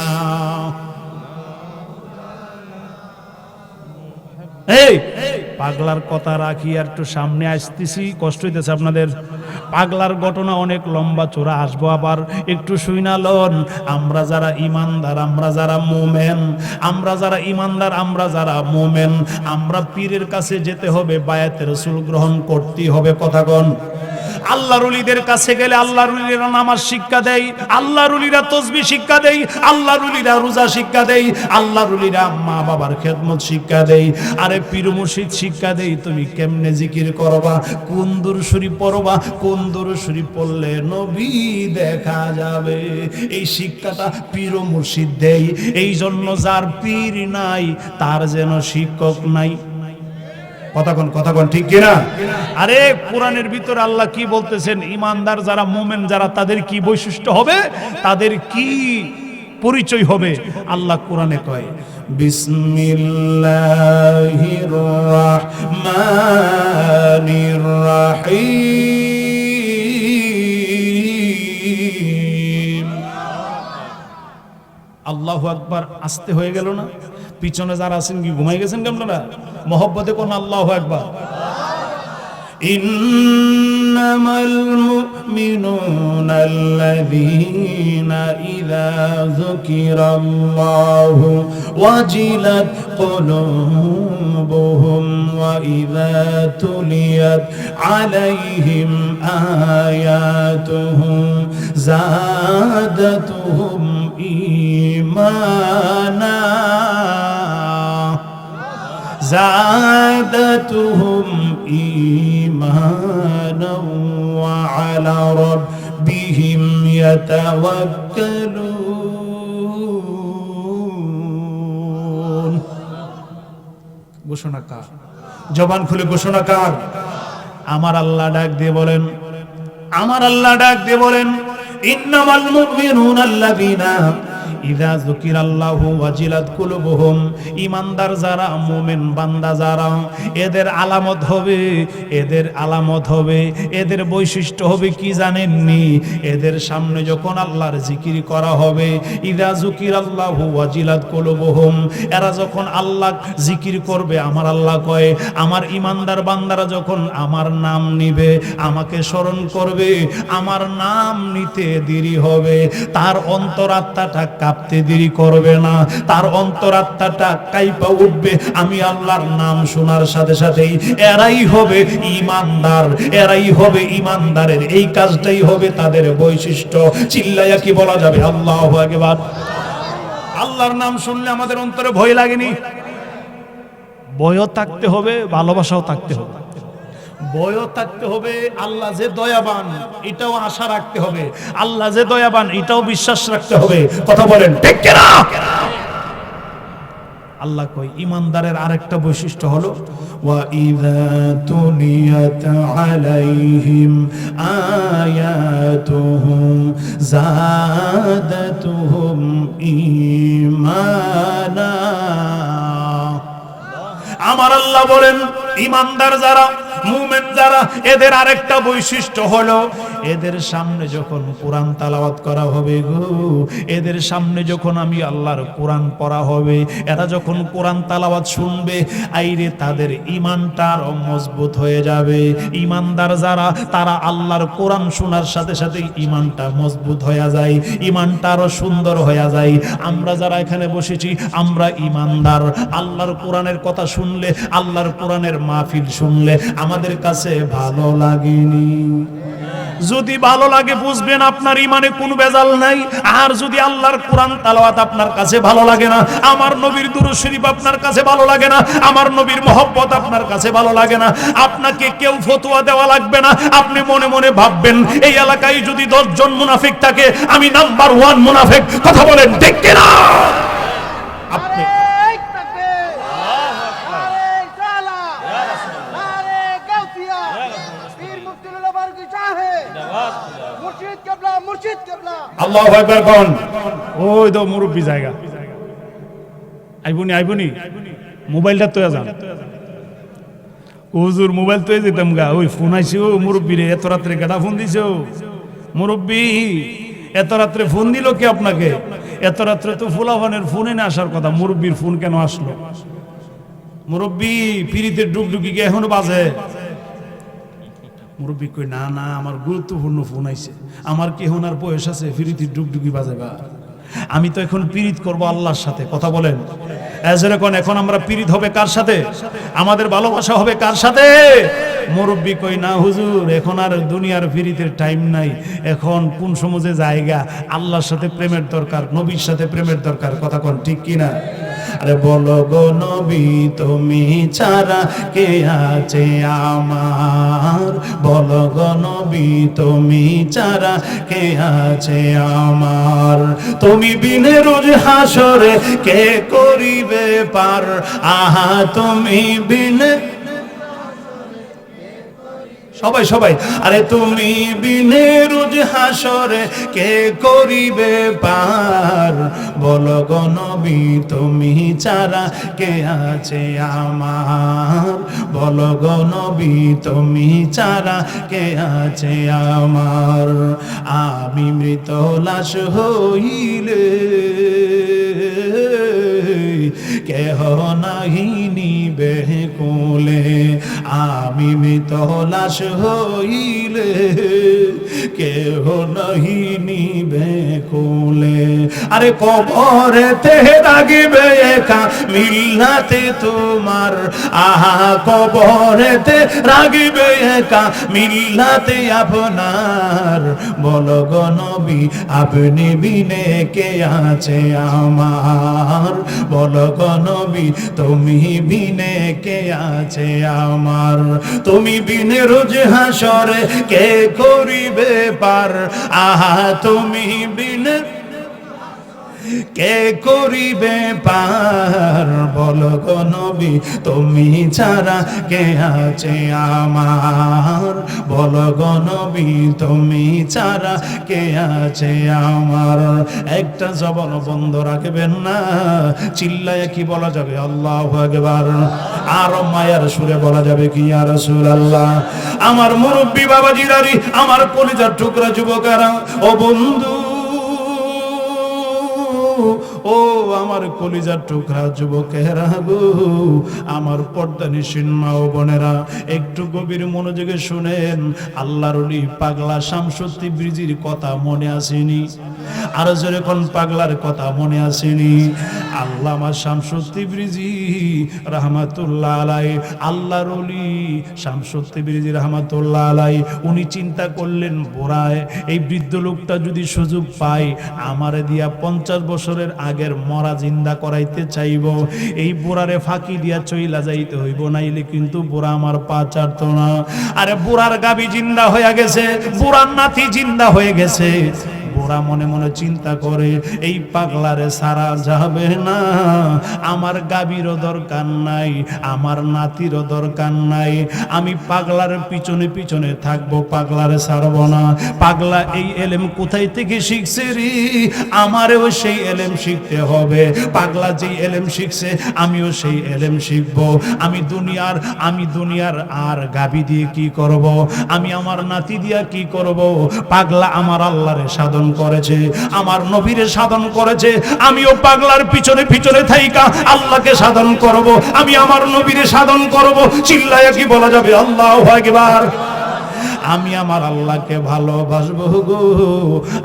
এই পাগলার কথা রাখি, আর একটু সামনে আসতেছি, কষ্ট হইতেছে আপনাদের। পাগলার ঘটনা অনেক লম্বা চোরা, আসবো আবার, একটু শুইনা লন। আমরা যারা ইমানদার, আমরা যারা মোমেন, আমরা যারা ইমানদার, আমরা যারা মোমেন, আমরা পীরের কাছে যেতে হবে, বায়াতে রাসূল গ্রহণ করতেই হবে। কথা কোন। আল্লাহর ওলিদের কাছে গেলে আল্লাহর ওলিরা নামাজ শিক্ষা দেয়, আল্লাহর ওলিরা তাসবিহ শিক্ষা দেয়, আল্লাহর ওলিরা রোজা শিক্ষা দেয়, আল্লাহর ওলিরা মা বাবার খেদমত শিক্ষা দেয়। আরে পীর মুর্শিদ শিক্ষা দেয় তুমি কেমনে জিকির করবা, কোন দুরূদ শরীফ পড়বা, কোন দুরূদ শরীফ পড়লে নবী দেখা যাবে। এই শিক্ষাটা পীর মুর্শিদ দেয়। এই জন্য যার পীর নাই তার যেন শিক্ষক নাই। কথা কোন ঠিক কিনা? আরে কোরআনের ভিতরে আল্লাহ কি বলতেছেন, ইমানদার যারা মুমিন যারা, তাদের কি বৈশিষ্ট্য হবে, তাদের কি পরিচয় হবে, আল্লাহ কোরআনে কয় বিসমিল্লাহির রাহমানির রাহিম। আল্লাহু আকবার। আসতে হয়ে গেল না? পিছনে যারা আছেন কি ঘুমাই গেছেন আপনারা? মহব্বতে কোন আল্লাহু আকবার। ইন্নামাল মুমিনুনা আল্লাযীনা ইযা যুকিরাল্লাহু ওয়াজিলাত কুলুবুহুম ওয়া ইযা তুলিয়াত আলাইহিম আয়াতুহু যাদাতুহুম ঈমানা زادتهم إيمانا وعلى ربهم يتوكلون। ঘোষণা কার? জবান খুলে ঘোষণা কার? আমার আল্লাহ ডাক দিয়ে বলেন, আমার আল্লাহ ডাক দিয়ে বলেন ইন্নামাল মুমিনুনা আল্লাযীনা ইযা যুকিরাল্লাহু ওয়াজিলাত কুলুবুহুম। ঈমানদার যারা, মুমিন বান্দা যারা, এদের আলামত হবে, এদের আলামত হবে, এদের বৈশিষ্ট্য হবে কি জানেননি? এদের সামনে যখন আল্লাহর জিকির করা হবে, ইযা যুকিরাল্লাহু ওয়াজিলাত কুলুবুহুম, এরা যখন আল্লাহ জিকির করবে, আমার আল্লাহ কয় আমার ঈমানদার বান্দারা যখন আমার নাম নিবে, আমাকে স্মরণ করবে, আমার নাম নিতে দেরি হবে, তার অন্তরাত্মাটা কাঁপতে দেরি করবে না, তার অন্তরাত্মাটা কাঁপা উঠবে। আমি আল্লাহর নাম শোনার সাথে সাথেই এরাই হবে ঈমানদার, এরাই হবে ঈমানদারের। এই কাজটাই হবে তাদের বৈশিষ্ট্য। চিল্লাইয়া কি বলা যাবে আল্লাহু আকবার? আল্লাহর নাম শুনলে আমাদের অন্তরে ভয় লাগেনি? ভয়ও থাকতে হবে, ভালোবাসাও থাকতে হবে। ভয়ও থাকতে হবে, আল্লাহ যে দয়াবান এটাও আশা রাখতে হবে, আল্লাহ যে দয়াবান এটাও বিশ্বাস রাখতে হবে। কথা বলেন ঠিক কিনা? আল্লাহ কই ইমানদারের আরেকটা বৈশিষ্ট্য হলো ওয়া ইযা তুলিয়াত আলাইহিম আয়াতুহু যাদাতুহুম ঈমানা। আমার আল্লাহ বলেন ইমানদার যারা, মুমিন যারা, এদের আরেকটা বৈশিষ্ট্য হলো এদের সামনে যখন কোরআন তেলাওয়াত করা হবে গো, এদের সামনে যখন আমি আল্লাহর কোরআন পড়া হবে, এরা যখন কোরআন তেলাওয়াত শুনবে, আইরে তাদের ঈমানটা আরো মজবুত হয়ে যাবে। ঈমানদার যারা তারা আল্লাহর কোরআন শোনার সাথে সাথে ঈমানটা মজবুত হয়ে যায়, ঈমানটা আরো সুন্দর হয়ে যায়। আমরা যারা এখানে বসেছি আমরা ঈমানদার, আল্লাহর কোরআনের কথা শুনলে, আল্লাহর কোরআনের মাহফিল শুনলে আমাদের কাছে ভালো লাগেনি? যদি ভালো লাগে বুঝবেন আপনার ঈমানে কোনো ভেজাল নাই। আর যদি আল্লাহর কোরআন তেলাওয়াত আপনার কাছে ভালো লাগে না, আমার নবীর দুরূদ শরীফ আপনার কাছে ভালো লাগে না, আমার নবীর মহব্বত আপনার কাছে ভালো লাগে না, আপনাকে কেউ ফতোয়া দেওয়া লাগবে না। আপনি মনে মনে ভাববেন এই এলাকায় যদি 10 জন মুনাফিক থাকে আমি নাম্বার 1 মুনাফিক। কথা বলেন ঠিক কিনা? আপনি আল্লাহু আকবার কোন? ওই তো মুরব্বি জায়গা আইবুনি মোবাইলটা তো যান হুজুর, মোবাইল তো যেতাম গা, ওই ফোন আইছে। ও মুরব্বি রে, এত রাত্রে কেডা ফোন দিছো? মুরব্বি এত রাত্রে ফোন দিল কে আপনাকে? এত রাত্রে তো ফুলাফানের ফোনে না আসার কথা, মুরব্বির ফোন কেন আসলো? মুরব্বি পিরিতের ডুগডুগি কি এখনো বাজে? মুরব্বি কই না না, আমার গুরুত্বপূর্ণ ফোন আইছে, আমার কি এখন আর বয়স আছে পিরিতের ডুগডুগি বাজাবা? আমি তো এখন পিরিত করব আল্লাহর সাথে। কথা বলেন এখন আমরা পিরিত হবে কার সাথে? আমাদের ভালোবাসা হবে কার সাথে? মুরব্বি কই না হুজুর, এখন আর দুনিয়ার পিরিতের টাইম নাই, এখন কোন সমাজে জায়গা, আল্লাহর সাথে প্রেমের দরকার, নবীর সাথে প্রেমের দরকার। কথা কোন ঠিক কিনা? আরে বলো গো নবী তুমি ছাড়া কে আছে আমার, বলো গো নবী তুমি ছাড়া কে আছে আমার, তুমি বিনে রোজ হাসরে কে করিবে পার, আহা তুমি বিনে, সবাই সবাই, আরে তুমি বিনে রোজ হাসরে কে করিবে পার, বলো গো নবী তুমি ছাড়া কে আছে আমার, বলো গো নবী তুমি ছাড়া কে আছে আমার, আমি মৃত লাশ হইলে কেহ নাহি নিবে কোলে, আমি মৃত লাশ হইলে কেহ নাহি নিবে কোলে, আরে কবরেতে রাগিবে একা মিল্লাতে তোমার, আহা কবরেতে রাগিবে একা মিল্লাতে আপনার, বলো গো নবী আপনি বিনে কে আছে আমার, বলো গো নবী তুমি বিনে কে আছে আমার, তুমি বিনে রোজ হাসরে কে করিবে পার, আহা তুমি বিনে কে করিবে পার, বলো গো নবী তুমি ছাড়া কে আছে আমার, বলো গো নবী তুমি ছাড়া কে আছে আমার। একটা জবান বন্ধ রাখবেন না, চিল্লায় কি বলা যাবে আল্লাহু আকবার, আর মায়ার সুরে বলা যাবে কি ইয়া রাসূলুল্লাহ। আমার মুরব্বি বাবাজিরারি, আমার কলিজার টুকরা যুবকেরা, ও বন্ধু, ও আমার কলিজার টুকরা যুবকেরা গো, আমার পর্দানিশীন মা ও বোনেরা, একটু গভীর মনোযোগে শুনেন। আল্লাহর ওলি পাগলা শামসুদ্দি ব্রিজির কথা মনে আসেনি? আর জোরে কোন পাগলার কথা মনে আসেনি? আল্লামা শামসুত তিবরিজি রাহমাতুল্লাহ আলাইহি, আল্লাহর ওলি শামসুত তিবরিজি রাহমাতুল্লাহ আলাইহি, উনি চিন্তা করলেন বোরায় এই বৃদ্ধ লোকটা যদি সুযোগ পায় আমারে দিয়া 50 বছরের আগের মরা জিন্দা করাইতে চাইব, এই বুড়ারে ফাঁকি দিয়া চইলা যাইতে হইব, নাইলে কিন্তু বুড়া আমার পা ছাড়তো না। আরে বুড়ার গাবি জিন্দা হয়ে গেছে, বুড়ার নাতি জিন্দা হয়ে গেছে। বুড়া মনে মনে চিন্তা করে এই পাগলারে সারা যাবে না, আমার গাবিরও দরকার নাই, আমার নাতিরও দরকার নাই, আমি পাগলার পিছনে পিছনে থাকবো, পাগলারে ছাড়ব না। পাগলা এই এলেম কোথায় থেকে শিখছে রে, আমারও সেই এলেম শিখতে হবে। পাগলা যেই এলেম শিখছে আমিও সেই এলেম শিখব। আমি দুনিয়ার আর গাবি দিয়ে কি করব, আমি আমার নাতি দিয়া কি করব? পাগলা আমার আল্লাহরে সাধন করেছে, আমার নবীরে সাধন করেছে, আমিও পাগলার পিছনে পিছনে থাইকা আল্লাহকে সাধন করব, আমি আমার নবীরে সাধন করব। চিল্লায়া কি বলা যাবে আল্লাহু আকবার? আমি আমার আল্লাহকে ভালোবাসবো গো,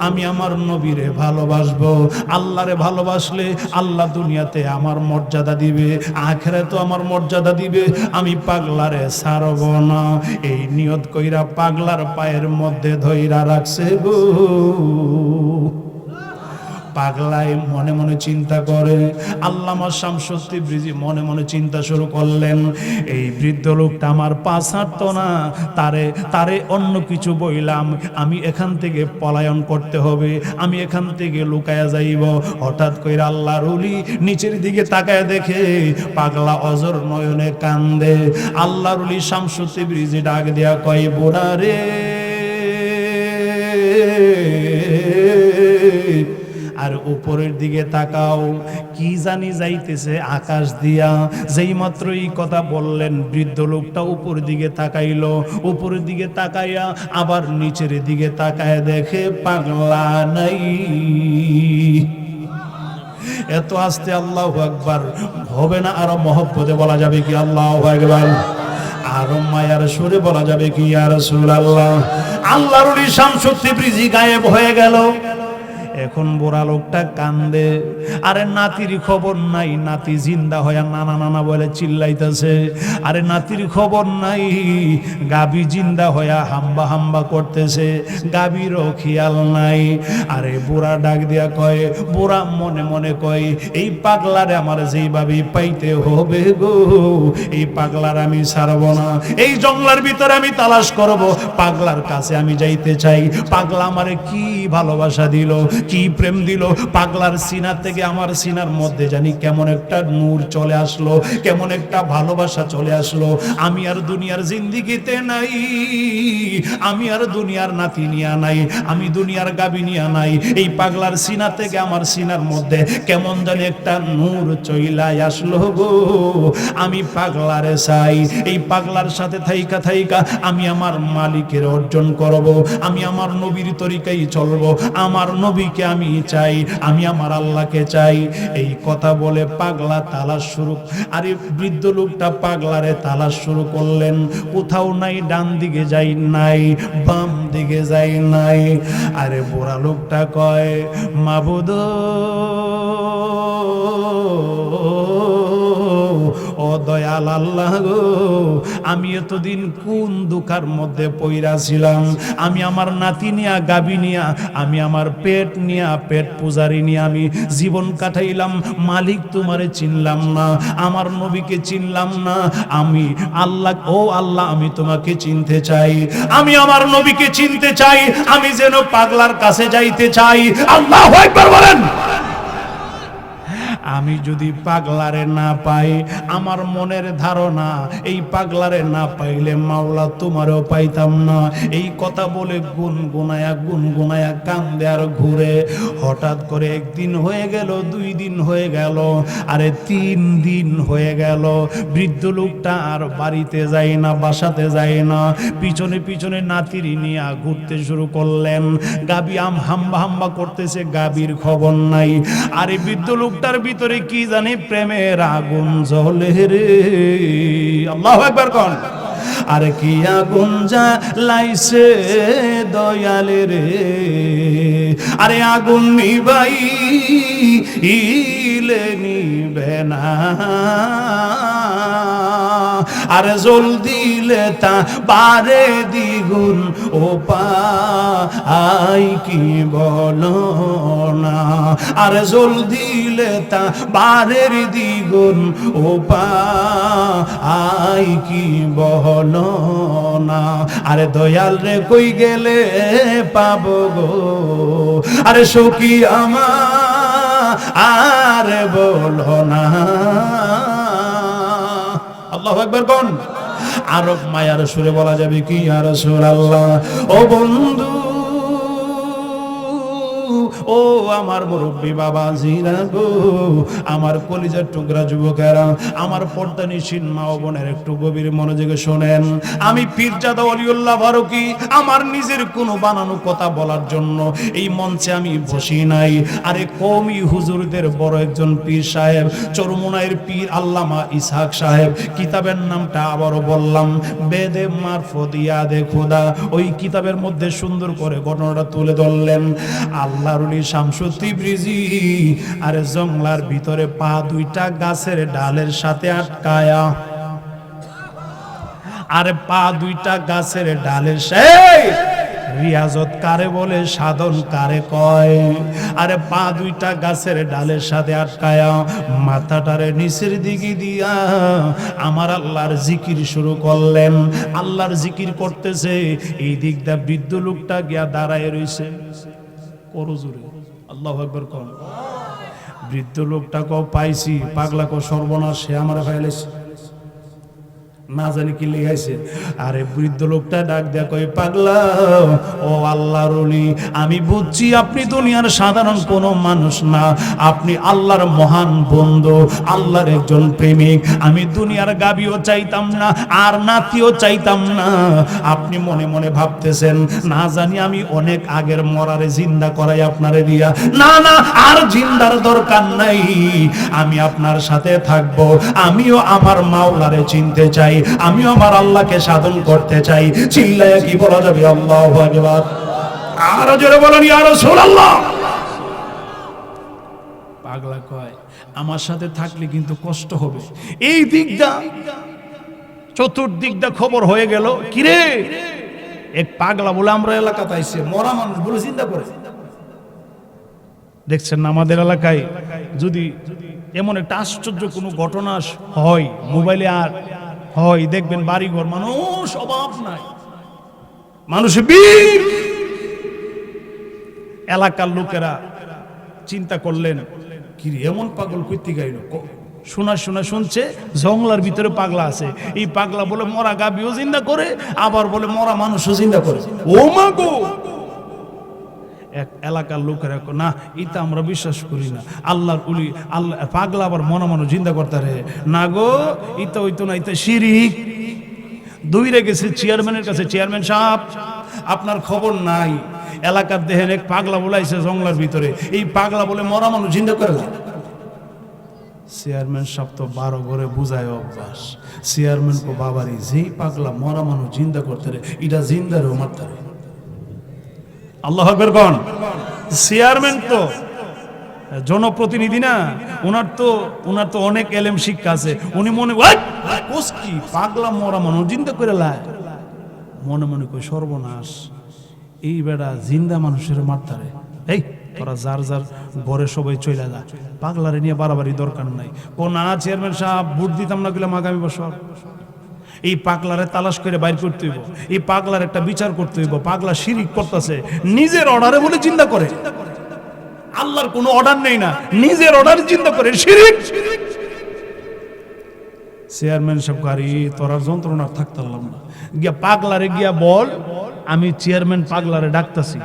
আমি আমার নবীরে ভালোবাসবো। আল্লাহরে ভালোবাসলে আল্লাহ দুনিয়াতে আমার মর্যাদা দিবে, আখিরাতেও আমার মর্যাদা দিবে। আমি পাগলারে ছাড়ব না, এই নিয়ত কইরা পাগলার পায়ের মধ্যে ধইরা রাখছে গো। পাগলাই মনে মনে চিন্তা করে, আল্লামা শামসুত তিবরিজি মনে মনে চিন্তা শুরু করলেন, এই বৃদ্ধ লোকটা আমার পা ছাড়তো না, তারে অন্য কিছু বইলাম, আমি এখান থেকে পলায়ন করতে হবে, আমি এখান থেকে লুকায়া যাইব। হঠাৎ করে আল্লাহর ওলি নিচের দিকে তাকায় দেখে পাগলা অজর নয়নে কান্দে। আল্লাহর ওলি শামসুত তিবরিজি ডাক দেয়া কয়, বুড়া রে, আর উপরের দিকে তাকাও, কি জানি যাইতেছে আকাশ দিয়া। যেই মাত্র এই কথা বললেন বৃদ্ধ লোকটা উপর দিকে তাকাইলো, উপরের দিকে তাকাইয়া আবার নিচের দিকে তাকায় দেখে পাগলা নাই। এত আস্তে আল্লাহু আকবার হবে না, আরো মহব্বতে বলা যাবে কি আল্লাহু আকবার? আরো মায়ার সুরে বলা যাবে কি ইয়া রাসূলুল্লাহ? আল্লাহর ওলি শামসুত তিবরিজি গায়েব হয়ে গেল। এখন বুড়া লোকটা কান্দে, আরে নাতির খবর নাই, নাতি জিন্দা হয়ে নানা নানা বলে চিল্লাইতেছে। আরে নাতির খবর নাই, গাবি জিন্দা হয়ে হাম্বা হাম্বা করতেছে, গাবিরও খেয়াল নাই। আরে বুড়া ডাক দিয়া কয়, বুড়া মনে মনে কয়, এই পাগলারে আমার যেইভাবে পাইতে হবে গো, এই পাগলার আমি ছাড়ব না, এই জঙ্গলের ভিতরে আমি তালাশ করব, পাগলার কাছে আমি যাইতে চাই। পাগলা আমারে কি ভালোবাসা দিল, কি প্রেম দিল, পাগলার সিনা থেকে আমার সিনার মধ্যে জানি কেমন একটা নূর চলে আসলো, কেমন একটা ভালোবাসা চলে আসলো। আমি আর দুনিয়ার জিন্দিগিতে নাই, আমি আর দুনিয়ার নাতি নিয়া নাই, আমি দুনিয়ার গাবি নিয়া নাই। এই পাগলার সিনা থেকে আমার সিনার মধ্যে কেমন জানি একটা নূর চইলাই আসলো গো। আমি পাগলারে চাই, এই পাগলার সাথে থাইকা থাইকা আমি আমার মালিকের অর্জন করব, আমি আমার নবীর তরিকায় চলবো, আমার নবীকে আমি চাই, আমি আমার আল্লাহকে চাই। এই কথা বলে পাগলা তালাশ শুরু, আরে বৃদ্ধ লোকটা পাগলারে তালাশ শুরু করলেন। কোথাও নাই, ডান দিকে যাই নাই, বাম দিকে যাই নাই। আরে বুড়া লোকটা কয়, মাবুদ ও দয়াল আল্লাহ গো, আমি এতদিন কোন দুঃখার মধ্যে পইরা ছিলাম, আমি আমার নাতি নিয়া, গাবি নিয়া, আমি আমার পেট নিয়া, পেট পূজারি নিয়া আমি জীবন কাটাইলাম। মালিক তোমারে চিনলাম না, আমার নবীকে চিনলাম না। আমি আল্লাহ, ও আল্লাহ, আমি তোমাকে চিনতে চাই, আমি আমার নবীকে চিনতে চাই, আমি যেন পাগলার কাছে যাইতে চাই। আল্লাহু আকবার বলেন। আমি যদি পাগলারে না পাই, আমার মনের ধারণা এই পাগলারে না পাইলে মাওলা তোমারও পাইতাম না। এই কথা বলে গুনগুনায়া কান্দে আর ঘুরে। হঠাৎ করে একদিন হয়ে গেল, 2 দিন হয়ে গেল, আরে 3 দিন হয়ে গেল। বৃদ্ধ লোকটা আর বাড়িতে যায় না, বাসাতে যায় না, পিছনে পিছনে নাতির নিয়ে ঘুরতে শুরু করলেন। গাবি হাম্বা হাম্বা করতেছে, গাবির খবর নাই। আরে বৃদ্ধ লোকটার ভিতরে কি জানি প্রেমের আগুন জ্বলে রে। আল্লাহু আকবার কোন। আরে কি আগুন জ্বালাইছে দয়ালে রে, আরে আগুন নিবাই ইলে নিবে না, আরে জল দিলে তা বারে দ্বিগুণ ও পাই কি বলো না, আরে জল দিলে তা বারের দ্বিগুণ ও পাই কি বলো না, আরে দয়াল রে কই গেলে পাবো গো, আরে সখী আমার আরে বলো না। আল্লাহু আকবার কোন আরব মায়ার সুরে বলা যাবে কি ইয়া রাসূলুল্লাহ, ও বন্ধু ও আমার মুরব্বী বাবা জিরা গো, আমার কলিজার টুকরা যুবকেরা, আমার পর্দানিশীন মা ও বোনের একটু গভীর মনোযোগে শোনেন। আমি পীরজাদা ওলিউল্লাহ ফারুকী আমার নিজের কোনো বানানো কথা বলার জন্য এই মঞ্চে আমি বসি নাই। আরে কওমি হুজুরদের বড় একজন পীর সাহেব, চরমোনাইয়ের পীর আল্লামা ইসহাক সাহেব, কিতাবের নামটা আবারও বললাম বেদে মারফত ইয়াদে খোদা, ওই কিতাবের মধ্যে সুন্দর করে ঘটনাটা তুলে ধরলেন। আল্লাহর ওলি শামসুদ তিবরিজি আরে জংলার ভিতরে পা দুইটা গাছের ডালের সাথে আটকায়া, আরে পা দুইটা গাছের ডালের রিয়াজত কারে বলে, সাধন কারে কয়, আরে পা দুইটা গাছের ডালের সাথে আটকায়া মাথাটারে নিচের দিকে দিয়া আমার আল্লাহর জিকির শুরু করলেন। আল্লাহর জিকির করতেছে, এই দিক দা বৃদ্ধ লোকটা গিয়া দাঁড়ায় রইছে করজুরে। আল্লাহু আকবার কোন বৃদ্ধ লোকটা কও পাইছি, পাগলা কো সর্বনাশ, সে আমার ফাইলেছে না জানি কি লিখাইছে। আরে বৃদ্ধ লোকটা ডাক দেয়া কই পাগলা ও আল্লাহর ওলি, আমি বুঝছি আপনি দুনিয়ার সাধারণ কোনো মানুষ না, আপনি আল্লাহর মহান বন্ধু, আল্লাহর একজন প্রেমিক। আমি দুনিয়ার গাবিও চাইতাম না আর নাতিও চাইতাম না। আপনি মনে মনে ভাবতেছেন না জানি আমি অনেক আগের মরারে জিন্দা করাই আপনারে দিয়া, না না আর জিন্দার দরকার নাই, আমি আপনার সাথে থাকবো, আমিও আমার মাওলারে চিনতে চাই, আমিও আমার আল্লাহকে সাধন করতে চাই। চিল্লায়া কি বলা যাবে আল্লাহু আকবার, আর জোরে বলেন ইয়া রাসূলুল্লাহ। পাগলা কয় আমার সাথে থাকলে কিন্তু কষ্ট হবে। এই দিকটা চতুর্দিকটা খবর হয়ে গেল, কিরে এক পাগলা বলে আমরা এলাকাতে আইছে, মরা মানুষ বলে চিন্তা করে। দেখছেন না আমাদের এলাকায় যদি এমন একটা আশ্চর্য কোনো ঘটনা হয়, মোবাইলে আর হয়, দেখবেন বাড়িঘর মানুষ অভাব নাই, মানুষে বীর। এলাকার লোকেরা চিন্তা করলেন কি এমন পাগল কইতে গাইল, শোনা শোনা শুনছে জঙ্গলার ভিতরে পাগলা আছে, এই পাগলা বলে মরা গাবিও জিন্দা করে, আবার বলে মরা মানুষও জিন্দা করে। ও মা গো, এক এলাকার লোকেরা না এটা আমরা বিশ্বাস করি না, আল্লাহর ওলি আল্লাহ পাগলা আবার মরা মানুষ জিন্দা করতে রে না গো, ইতা হইতো না, ইতা শিরিক। দৌড়ে গেছে চেয়ারম্যানের কাছে, চেয়ারম্যান সাহেব আপনার খবর নাই, এলাকার দেহের এক পাগলা বলাইছে জঙ্গলার ভিতরে, এই পাগলা বলে মরা মানুষ জিন্দা করে না। চেয়ারম্যান সাহেব তো 12 ঘরে বুঝায় অভ্যাস, চেয়ারম্যান কো বাবারি যেই পাগলা মরা মানুষ জিন্দা করতে রে, এটা জিন্দারও মারতে রে। আল্লাহু আকবার কোন চেয়ারম্যান তো জনপ্রতিনিধি না, ওনার তো অনেক এলেম শিক্ষা আছে, উনি মনে কি পাগলা মরা মানুষ জিন্দা করে লাই, মনে মনে কই সর্বনাশ, এই বেড়া জিন্দা মানুষের মারতারে। এই তোরা যার যার ঘরে সবাই চলে যা, পাগলারে নিয়ে বাড়াবাড়ি দরকার নাই। কোন না চেয়ারম্যান সাহেব ভোট দিতাম না গেলাম আগামী বছর, এই পাগলারে তালাশ করে বাইর করতে হইব, এই পাগলার একটা বিচার করতে হইব। পাগলা শিরিক করতেছে, নিজের অর্ডারে বলে চিন্তা করে, আল্লাহর কোনো অর্ডার নেই না, নিজের অর্ডারে চিন্তা করে শিরিক। চেয়ারম্যান সাহেব গাড়ি তোরার যন্ত্রণা থাকতে পারলাম না, গিয়া পাগলারে গিয়া বল আমি চেয়ারম্যান পাগলারে ডাকতাছি।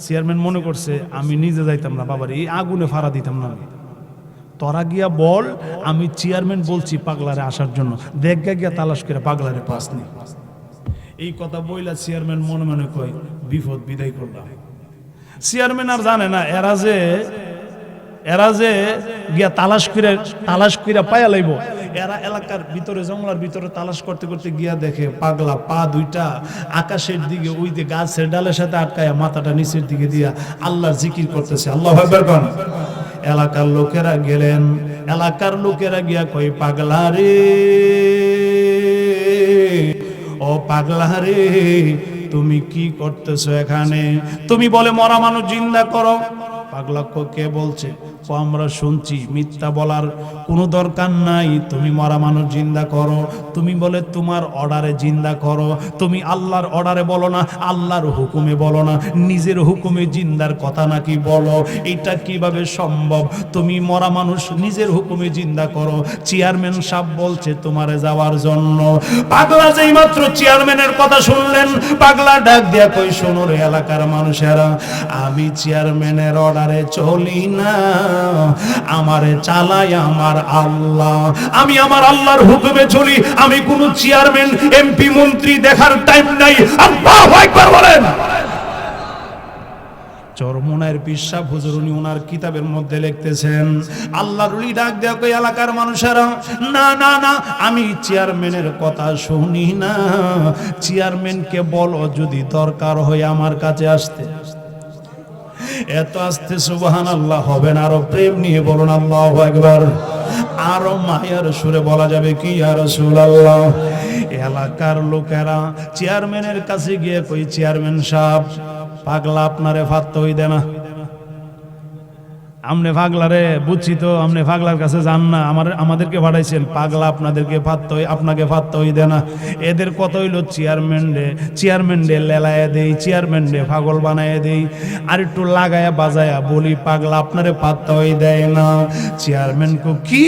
চেয়ারম্যান মনে করছে আমি নিজে যাইতাম না, বাবার এই আগুনে ফাড়া দিতাম না, তোরা গিয়া বল আমি চেয়ারম্যান বলছি পাগলারে আসার জন্য, দেখা গিয়া তালাশ করে পাগলারে পাসনি। এই কথা বইলা চেয়ারম্যান মনে মনে কয় বিপদ বিদায় করলাম। চেয়ারম্যান আর জানে না এরা যে এরা যে গিয়া তালাশ কইরা পায়া লাইব, এরা এলাকার ভিতরে জঙ্গলার ভিতরে তালাশ করতে করতে গিয়া দেখে পাগলা পা দুইটা আকাশের দিকে, ওই যে গাছের ডালের সাথে আটকায়া মাথাটা নিচের দিকে দিয়া আল্লাহর জিকির করতেছে। আল্লাহু আকবার কোন। এলাকার লোকেরা গেলেন, এলাকার লোকেরা গিয়া কই পাগলা রে, ও পাগলা রে তুমি কি করতেছো এখানে? তুমি বলে মরা মানুষ জিন্দা করো। পাগলা কে বলছে? আমরা শুনছি, মিথ্যা বলার কোনো দরকার নাই, তুমি মরা মানুষ জিন্দা করো। তুমি বলে তোমার অর্ডারে জিন্দা করো, তুমি আল্লাহর অর্ডারে বলো না, আল্লাহর হুকুমে বলো না, নিজের হুকুমে জিন্দার কথা নাকি বলো? এটা কিভাবে সম্ভব? তুমি মরা মানুষ নিজের হুকুমে জিন্দা করো। চেয়ারম্যান সাহেব বলছে তোমারে যাওয়ার জন্য। পাগলা যেই মাত্র চেয়ারম্যানের কথা শুনলেন, পাগলা ডাক দিয়া কই শোনো রে এলাকার মানুষেরা, আমি চেয়ারম্যানের অর্ডারে চলি না, আমারে চালায় আমার আল্লাহ, আমি আমার আল্লাহর হুকুমে চলি, আমি কোন চেয়ারম্যান এমপি মন্ত্রী দেখার টাইম নাই। আল্লাহু আকবার বলেন। চরমোনায়ের পীর সাহেব হুজুর উনি ওনার কিতাবের মধ্যে লিখতেছেন, আল্লাহর ওলি ডাক দেয়া কই এলাকার মানুষেরা, না না না আমি চেয়ারম্যানের কথা শুনি না, চেয়ারম্যানকে বলো যদি দরকার হয় আমার কাছে আসতে। এত আস্তে সুবহানাল্লাহ হবে না, আরো প্রেম নিয়ে বলুন আল্লাহু আকবার, আরো মায়ের সুরে বলা যাবে কি ইয়া রাসূলুল্লাহ। এলাকার লোকেরা চেয়ারম্যানের কাছে গিয়ে কই চেয়ারম্যান সাহেব, পাগলা আপনারে ফাত্তা হই দেনা, আমনে পাগলারে বুঝছি তো, আমনে পাগলার কাছে যান না, আমাদেরকে পাঠাইছেন, পাগলা আপনাদেরকে ফাত্তা হই, আপনাকে ফাত্তা হই দেনা। এদের কত হইল চেয়ারম্যান রে লেলায় দেই, চেয়ারম্যান রে পাগল বানায় দেই, আর একটু লাগায়া বাজায়া বলি পাগলা আপনারে ফাত্তা হই দেয় না। চেয়ারম্যান কো কি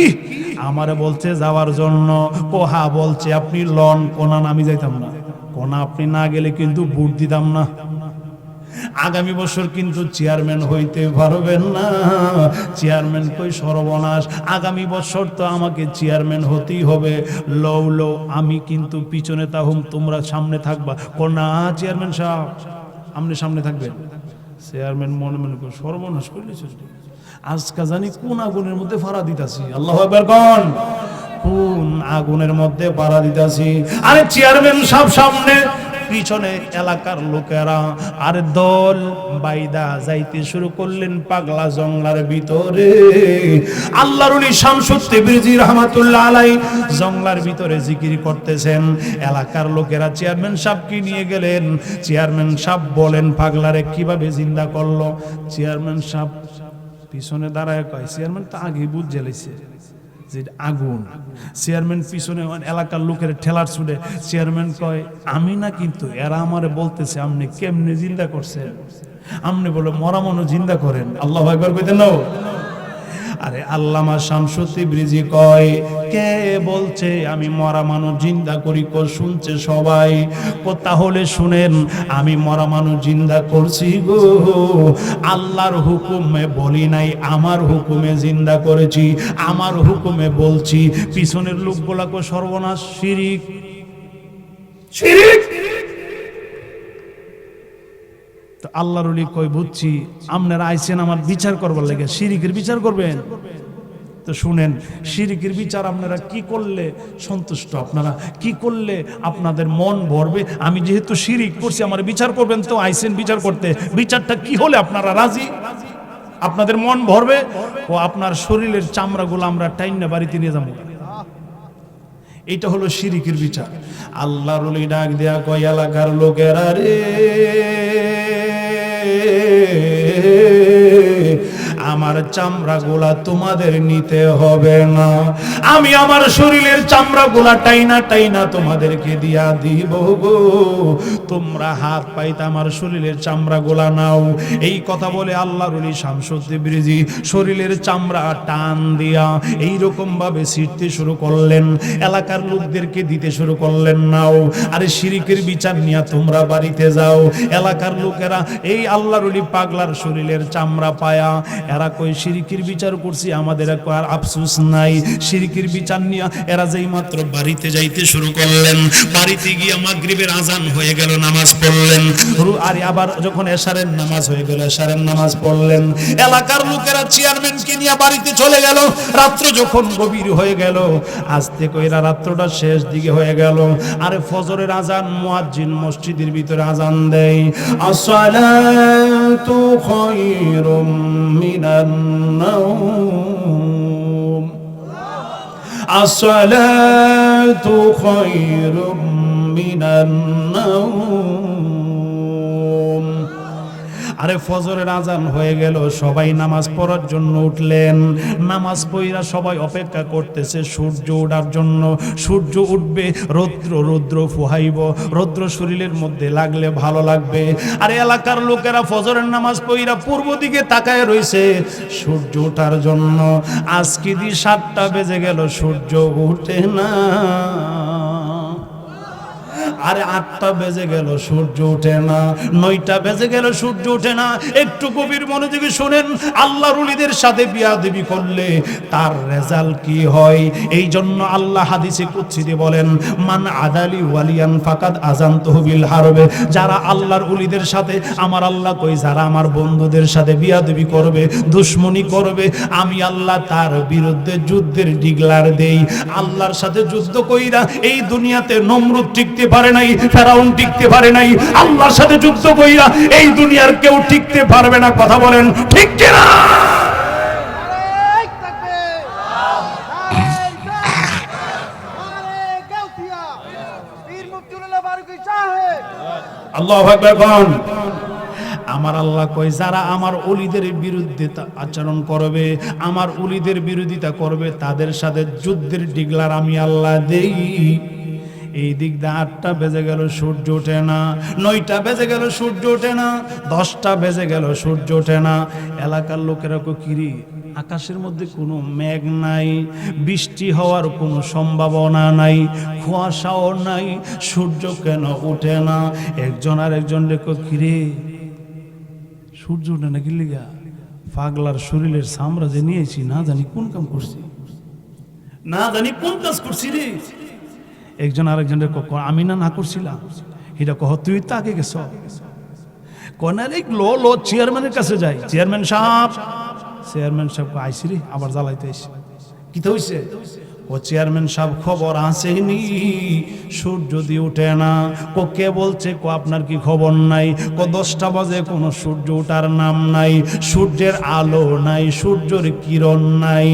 আমারে বলছে যাওয়ার জন্য? কোহা বলছে আপনি লন। কোনা আমি যাইতাম না, কোনা আপনি না গেলে কিন্তু ভোট দিতাম না, আগামী বছর কিন্তু চেয়ারম্যান হইতে পারবেন না। চেয়ারম্যান কই সর্বনাশ, আগামী বছর তো আমাকে চেয়ারম্যান হতেই হবে। লও লও আমি কিন্তু পিছনে তাহুম, তোমরা সামনে থাকবা। কোনা চেয়ারম্যান সাহেব আপনি সামনে থাকবেন। চেয়ারম্যান মনে মনে করে সর্বনাশ করলে আজকা জানি কোন আগুনের মধ্যে ফাড়া দিতাছি। আল্লাহু আকবার কোন, কোন আগুনের মধ্যে পাড়া দিতাছি। আরে চেয়ারম্যান সাহেব সামনে, পিছনে এলাকার লোকেরা আর দল বাইদা যাইতে শুরু করলেন পাগলা জঙ্গলার ভিতরে। আল্লাহর ওলি শামসুত তাবরিজি রাহমাতুল্লাহ আলাইহি জঙ্গলার ভিতরে জিকির করতেছেন। এলাকার লোকেরা চেয়ারম্যান সাহেবকে নিয়ে গেলেন। চেয়ারম্যান সাহেব বলেন পাগলারে কিভাবে জিন্দা করলো? চেয়ারম্যান সাহেব পিছনে দাঁড়ায় কয়, চেয়ারম্যান তো আগে বুঝ জ্বালাইছে যে আগুন। চেয়ারম্যান পিছনে এলাকার লোকের ঠেলার ছুটে, চেয়ারম্যান কয় আমি না, কিন্তু এরা আমারে বলতেছে আপনি কেমনে জিন্দা করছেন? আপনি বলে মরা মানুষ জিন্দা করেন। আল্লাহু আকবার কইতেন না? আরে আল্লামা শামসুত তাবরিজি কয় কে বলছে আমি মরা মানুষ জিন্দা করি? শুনছে সবাই। তাহলে শুনেন, আমি মরা মানুষ জিন্দা করছি গো, আল্লাহর হুকুমে বলি নাই, আমার হুকুমে জিন্দা করেছি, আমার হুকুমে বলছি। পিছনের লোকগুলা কো সর্বনাশ, শিরিক শিরিক। তো আল্লাহর ওলি কই বুঝছি, আপনারা আইছেন আমার বিচার করবার লাগে, শিরিকের বিচার করবেন। তো শুনেন, শিরিকের বিচার আপনারা কি করলে সন্তুষ্ট, আপনারা কি করলে আপনাদের মন ভরবে? আমি যেহেতু শিরিক করছি আমার বিচার করবেন, তো আইছেন বিচার করতে, বিচারটা কি হলে আপনারা রাজি, আপনাদের মন ভরবে? ও আপনার শরীরের চামড়াগুলো আমরা টাইনা বাড়িতে নিয়ে যাবো। এটা হলো শিরিকের বিচার। আল্লাহর ওলি ডাক দেয়া কয় এলাকার লোকেরা রে, আমার চামড়াগুলা তোমাদের নিতে হবে না, আমি আমার শরীরের চামড়াগুলা টাইনা টাইনা তোমাদেরকে দিয়া দিব গো, তোমরা হাত পাইতে আমার শরীরের চামড়াগুলা নাও। এই কথা বলে আল্লাহর ওলি শামসুত তাবরিজি শরীরের চামড়া টান দিয়া এইরকম ভাবে ছিঁড়তে শুরু করলেন, এলাকার লোকদেরকে দিতে শুরু করলেন, নাও। আরে শিরিকের বিচার নিয়ে তোমরা বাড়িতে যাও। এলাকার লোকেরা এই আল্লাহর ওলি পাগলার শরীরের চামড়া পায়া এরা তারা কই শিরকির বিচার করছি, আমাদের আর আফসোস নাই। শিরকির বিচার নিয়ে এরা যেই মাত্র বাড়িতে যাইতে শুরু করলেন, বাড়িতে গিয়ে মাগরিবের আজান হয়ে গেল, নামাজ পড়লেন। আর আবার যখন এশারের নামাজ হয়ে গেল, এশারের নামাজ পড়লেন। এলাকার লোকেরা চেয়ারম্যানকে নিয়ে বাড়িতে চলে গেল। রাত্র যখন গভীর হয়ে গেল, আস্তে কইরা রাত্রটা শেষ দিকে হয়ে গেল, আরে ফজরের আজান, মুয়াজ্জিন মসজিদের ভিতরে আজান দেয়, আসসালাতু খায়রুম মিনান নাওম, আসসালাতু খায়রুম মিনান নাওম। আরে ফজরের আজান হয়ে গেল, সবাই নামাজ পড়ার জন্য উঠলেন। নামাজ পড়া সবাই অপেক্ষা করতেছে সূর্য ওঠার জন্য। সূর্য উঠবে, রৌদ্র ফুহাইব, রৌদ্র শরীরের মধ্যে লাগলে ভালো লাগবে। আরে এলাকার লোকেরা ফজরের নামাজ পড়া পূর্ব দিকে তাকায় রইছে সূর্য ওঠার জন্য। আজকে দি 7টা বেজে গেল, সূর্য উঠে না। আরে 8টা বেজে গেল, সূর্য ওঠে না। 9টা বেজে গেল, সূর্য ওঠে না। একটু গভীর মনোযোগে শুনেন, আল্লাহর ওলিদের সাথে বিয়াদবি করলে তার রেজাল্ট কি হয়। এই জন্য আল্লাহ হাদিসে কুদসিতে বলেন, মান আদালি ওয়ালিয়ান ফাকাদ আযানতুহু বিল হারবে। যারা আল্লাহর ওলিদের সাথে, আমার আল্লাহ কই, যারা আমার বন্ধুদের সাথে বিয়াদবি করবে, দুশমনি করবে, আমি আল্লাহ তার বিরুদ্ধে যুদ্ধের ডিগলার দেই। আল্লাহর সাথে যুদ্ধ কইরা এই দুনিয়াতে নমরুদ টিকতে পারে নাই, ফেরাউন টিকতে পারে নাই। আল্লাহর সাথে যুদ্ধ কইরা এই দুনিয়ার কেউ টিকতে পারবে না। কথা বলেন ঠিক কি না? আল্লাহু আকবার কোন। আমার আল্লাহ কই, যারা আমার ওলিদের বিরুদ্ধে আচরণ করবে, আমার ওলিদের বিরোধিতা করবে, তাদের সাথে যুদ্ধের ডিগলার আমি আল্লাহ দেই। এই দিক দিয়ে 8টা বেজে গেল, সূর্য ওঠে না। 9টা বেজে গেল, সূর্য ওঠে না। 10টা বেজে গেল, সূর্য ওঠে না। এলাকার লোকেরা কো, কিরি আকাশের মধ্যে কোনো মেঘ নাই, বৃষ্টি হওয়ার কোনো সম্ভাবনা নাই, কুয়াশাও নাই, সূর্য কেন ওঠে না? একজন আর একজন লেখো, কিরে সূর্য ওঠে না কি লিগা? পাগলার শরীরের চামড়া যে নিয়েছি, না জানি কোন কাম করছি, না জানি কোন কাজ করছি রে। একজন আরেকজনের আমি না করছিলাম, এটা কহ তুই তো আগে গেছ। কনারে লো চেয়ারম্যানের কাছে যাই। চেয়ারম্যান সাহেব আইসি রে, আবার জ্বালাইতে আইসি। কি তো হইছে? ও চেয়ারম্যান সাহেব খবর আসেনি, সূর্য দিয়ে ওঠে না। কে বলছে? আপনার কি খবর নাই? 10টা বাজে কোনো সূর্য ওঠার নাম নাই, সূর্যের আলো নাই, সূর্যের কিরণ নাই।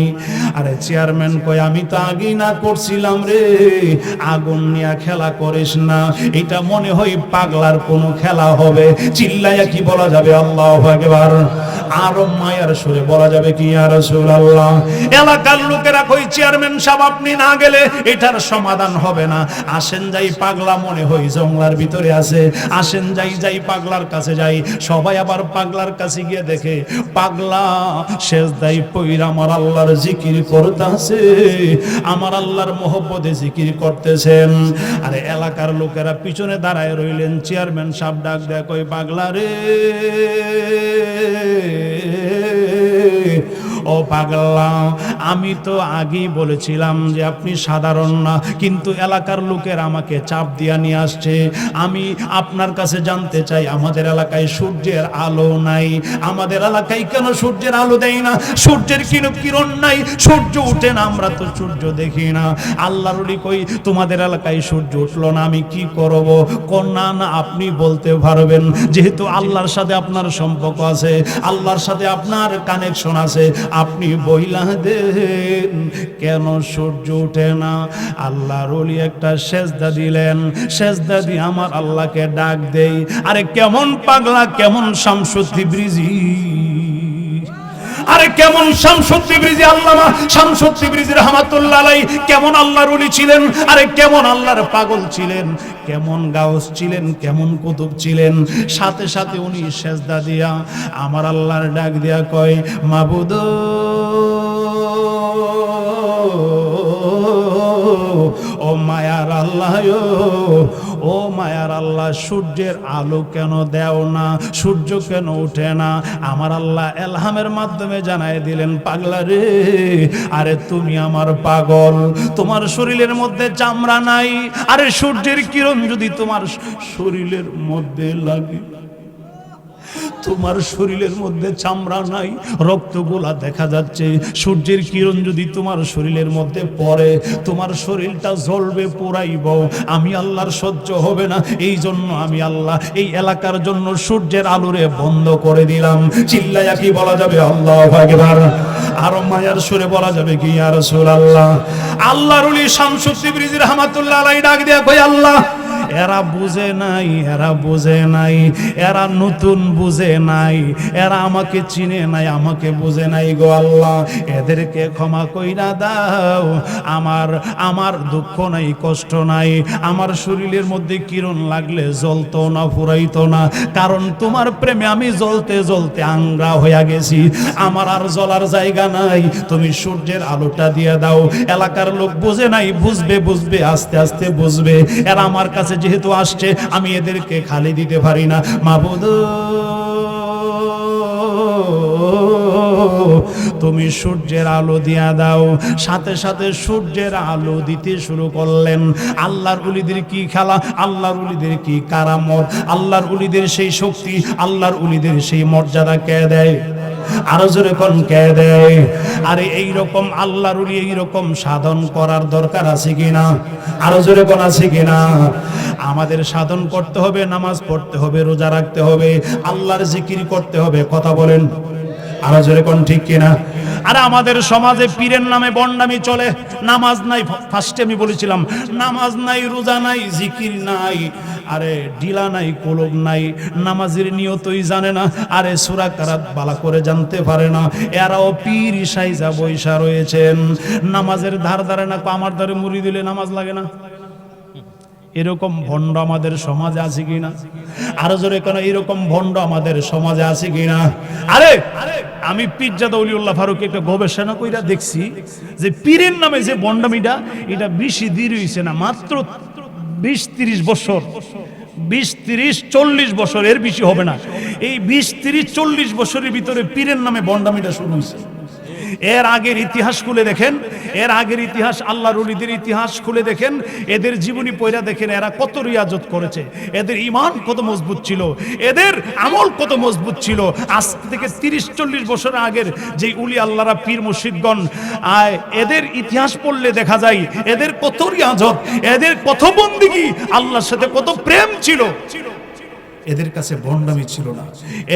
আরে চেয়ারম্যান কয়, আমি তো আগেই না করছিলাম রে, আগুন নিয়ে খেলা করিস না, এটা মনে হয় পাগলার কোনো খেলা হবে। চিল্লাইয়া কি বলা যাবে আল্লাহু আকবার? আরো মায়ার সুরে বলা যাবে কি ইয়া রাসূলুল্লাহ? এলাকার লোকেরা কই, চেয়ারম্যান সাহেব আপনি না গেলে এটার সমাধান হবে না। আসেন যাই, পাগলা মনে হয় জঙ্গলার ভিতরে আছে। আসেন যাই পাগলার কাছে যাই। সবাই আবার পাগলার কাছে গিয়ে দেখে পাগলা সেজদায় পইরা আমার আল্লাহর জিকির করতেছে, আমার আল্লাহর মহব্বতে জিকির করতেছেন। আরে এলাকার লোকেরা পিছনে দাঁড়ায় রইলেন। চেয়ারম্যান সাহেব ডাক দেয়, কই পাগলা রে, ও পাগলা, আমি তো আগেই বলেছিলাম যে আপনি সাধারণ না, কিন্তু এলাকার লোকের আমাকে চাপ দিয়া নিয়ে আসছে। আমি আপনার কাছে জানতে চাই, আমাদের এলাকায় সূর্যের আলো নাই, আমাদের এলাকায় কেন সূর্যের আলো দেয় না? সূর্যের কিরণ নাই, সূর্য উঠে না, আমরা তো সূর্য দেখি না। আল্লাহর ওলি কই, তোমাদের এলাকায় সূর্য উঠলো না, আমি কি করব? না না, আপনি বলতে পারবেন, যেহেতু আল্লাহর সাথে আপনার সম্পর্ক আছে, আল্লাহর সাথে আপনার কানেকশন আছে, আপনি বইলা দেন কেন সূর্য ওঠে না? আল্লাহর ওলি একটা সেজদা দিলেন, সেজদা দিয়ে আমার আল্লাহকে ডাক দেই। আরে কেমন পাগলা, কেমন শামসুদ তিবরিজি, আরে কেমন শামসুদ তিবরিজি, আল্লামা শামসুদ তিবরিজি রাহমাতুল্লাহ আলাইহি কেমন আল্লাহর ওলি ছিলেন, আরে কেমন আল্লাহর পাগল ছিলেন, কেমন গাউস ছিলেন, কেমন কুতুব ছিলেন। সাথে সাথে উনি সেজদা দিয়া আমার আল্লাহর ডাক দিয়া কয়, মাবুদ ও মায়ার আল্লাহ, ও মায়ার আল্লাহ সূর্যের আলো কেন দেও না, সূর্য কেন ওঠে না? আমার আল্লাহ এলহামের মাধ্যমে জানায় দিলেন, পাগলা রে, আরে তুমি আমার পাগল, তোমার শরীরের মধ্যে চামড়া নাই, আরে সূর্যের কিরণ যদি তোমার শরীরের মধ্যে লাগে, তোমার শরীরের মধ্যে চামড়া নাই, রক্তগুলা দেখা যাচ্ছে, সূর্যের কিরণ যদি তোমার শরীরের মধ্যে পড়ে তোমার শরীরটা জ্বলবে, পোড়াইব, আমি আল্লাহর সহ্য হবে না। এই জন্য আমি আল্লাহ এই এলাকার জন্য সূর্যের আলোরে বন্ধ করে দিলাম। চিল্লায়া কি বলা যাবে আল্লাহু আকবার? আর মায়ার সুরে বলা যাবে কি ইয়া রাসূলুল্লাহ? আল্লাহর ওলি শামসুদ তিবরিজি রাহমাতুল্লাহ আলাইহি ডাক দিয়া কই, আল্লাহ এরা বুঝে নাই, এরা বুঝে নাই, এরা নতুন বুঝে নাই, এরা আমাকে চিনে নাই, আমাকে বুঝে নাই গো আল্লাহ, এদেরকে ক্ষমা কইরা দাও। আমার দুঃখ নাই, কষ্ট নাই, আমার শরীরের মধ্যে কিরণ লাগলে জ্বলতো না, ফুরাইতো না, কারণ তোমার প্রেমে আমি জ্বলতে জ্বলতে আংরা হইয়া গেছি, আমার আর জ্বলার জায়গা নাই, তুমি সূর্যের আলোটা দিয়ে দাও। এলাকার লোক বুঝে নাই, বুঝবে বুঝবে আস্তে আস্তে বুঝবে। এরা আমার কাছে যেহেতু আসছে, আমি এদেরকে খালি দিতে পারি না। মাবুদ তুমি সূর্যের আলো দিয়া দাও। সাথে সাথে সূর্যের আলো দিতে শুরু করলেন। আল্লাহর ওলিদের কি খেলা, আল্লাহর ওলিদের কি কারামত, আল্লাহর ওলিদের সেই শক্তি, আল্লাহর ওলিদের সেই মর্যাদা কে দেয়? আরো জোরে কোন কে দেয়? আরে এইরকম আল্লাহর ওলি এইরকম সাধন করার দরকার আছে কিনা? আরো জোরে কোন আছে কিনা? আমাদের সাধন করতে হবে, নামাজ পড়তে হবে, রোজা রাখতে হবে, আল্লাহর জিকির করতে হবে। কথা বলেন আরো জোরে কোন ঠিক কিনা? আরে আমাদের সমাজে পীরের নামে বন্ডামি চলে। নামাজ নাই, ফার্স্টে আমি বলেছিলাম, নামাজ নাই, রোজা নাই, জিকির নাই, আরে ডিলা নাই, কলব নাই, নামাজের নিয়তই জানে না, আরে সূরা কারাত বালা করে জানতে পারে না। এরাও পীর সাইজা বৈশা রয়েছেন, নামাজের ধার ধারে না, আমার ধারে মুড়ি দিলে নামাজ লাগে না। এরকম ভণ্ড আমাদের সমাজে আছে কিনা? আরো জোরে কেন, এরকম ভণ্ড আমাদের সমাজে আছে কিনা? আরে আমি পীরজাদা ওলিউল্লাহ ফারুক একটা গবেষণা কইরা দেখছি যে পীরের নামে যে বন্ডামিটা, এটা বেশি দেরি হইছে না, মাত্র 20-30 বছর, 20-30-40 বছর, এর বেশি হবে না। এই 20-30-40 বছরের ভিতরে পীরের নামে বন্ডামিটা শুরু হয়েছে। এর আগের ইতিহাস খুলে দেখেন, এর আগের ইতিহাস, আল্লাহর ওলিদের ইতিহাস খুলে দেখেন, এদের জীবনী পয়রা দেখেন, এরা কত রিয়াজত করেছে, এদের ঈমান কত মজবুত ছিল, এদের আমল কত মজবুত ছিল। আজ থেকে 30-40 বছর আগের যে উলি আল্লাহরা, পীর মুর্শিদগণ, এদের ইতিহাস পড়লে দেখা যায় এদের কত রিয়াজত, এদের কত বন্দেগী, আল্লাহর সাথে কত প্রেম ছিল। এদের কাছে বন্ডামি ছিল না,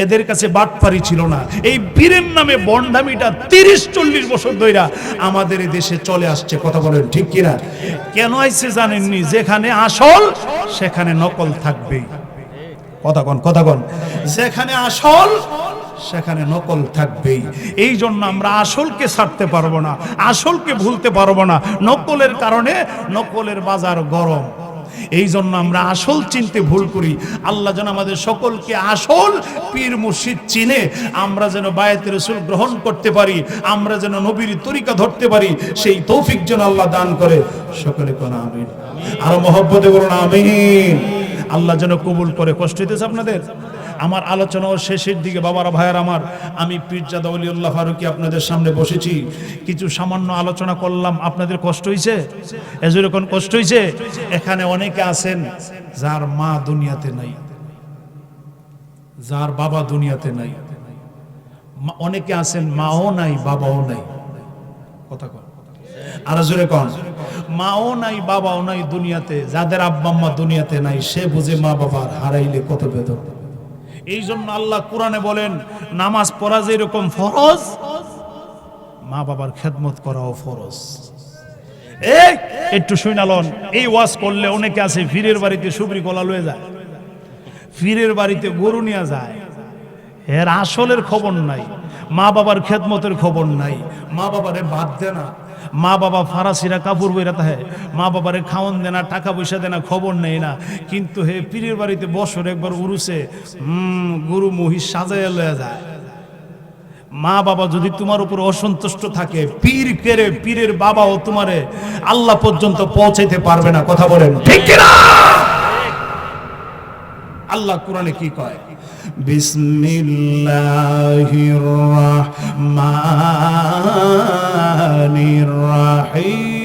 এদের কাছে বাটপারি ছিল না। এই পীরের নামে বন্ডামিটা 30-40 বছর ধরে আমাদের এই দেশে চলে আসছে। কথা বলেন ঠিক কিনা? কেন আইছে জানেননি? যেখানে আসল সেখানে নকল থাকবেই। কথা কন, যেখানে আসল সেখানে নকল থাকবেই। এই জন্য আমরা আসলকে ছাড়তে পারবো না, আসলকে ভুলতে পারবো না। নকলের কারণে নকলের বাজার গরম। এই জন্য আমরা আসল চিনতে ভুল করি। আল্লাহ যেন আমাদের সকলকে আসল পীর মুর্শিদ চিনে আমরা যেন বায়াতে রাসূল গ্রহণ করতে পারি, আমরা যেন নবীর তরিকা ধরতে পারি, সেই তৌফিক যেন আল্লাহ দান করে। সকলে কোন আমিন, আর মহব্বতে বলুন আমিন। আল্লাহ যেন কবুল করে। কষ্ট হইতেছে আপনাদের? আমার আলোচনা শেষের দিকে বাবারা, ভাইয়ার আমার, আমি পীরজাদা ওলিউল্লাহ ফারুকী আপনাদের সামনে বসেছি, কিছু সামান্য আলোচনা করলাম। আপনাদের কষ্ট হইছে? এজরকম কষ্ট হইছে? এখানে অনেকে আছেন যার মা দুনিয়াতে নাই, যার বাবা দুনিয়াতে নাই। অনেকে আছেন মাও নাই, বাবাও নাই। কথা কন আর জোরে কন। মাও নাই, বাবাও নাই দুনিয়াতে। যাদের আব্বা আম্মা দুনিয়াতে নাই, সে বুঝে মা বাবার হারাইলে কত বেদনা। এই জন্য আল্লাহ কোরআনে বলেন, নামাজ পড়া যেরকম ফরজ, মা বাবার খেদমত করাও ফরজ। এই একটু শুনালন, এই ওয়াজ করলে অনেকে আছে ফিরের বাড়িতে সুবরি কলা লয়ে যায়, ফিরের বাড়িতে গরু নিয়ে যায়, এর আসলের খবর নাই, মা বাবার খেদমতের খবর নাই, মা বাবারে বাদ দেয় না, মা বাবা ফারাসিরা কাপড় বইরা থাকে, মা বাবারে খাওয়ান দেনা, টাকা পয়সা দেনা, খবর নেই না। কিন্তু হে পীরের বাড়িতে বছর একবার উরুসে গরু মহিষ সাজাইয়া লয়ে যায়। মা বাবা যদি তোমার উপর অসন্তুষ্ট থাকে, পীর কেরে পীরের বাবাও তোমারে আল্লাহ পর্যন্ত পৌঁছাইতে পারবে না। কথা বলেন ঠিক কিনা? আল্লাহ কোরআনে কি কয়? বিসমিল্লাহির রাহমানির রাহিম।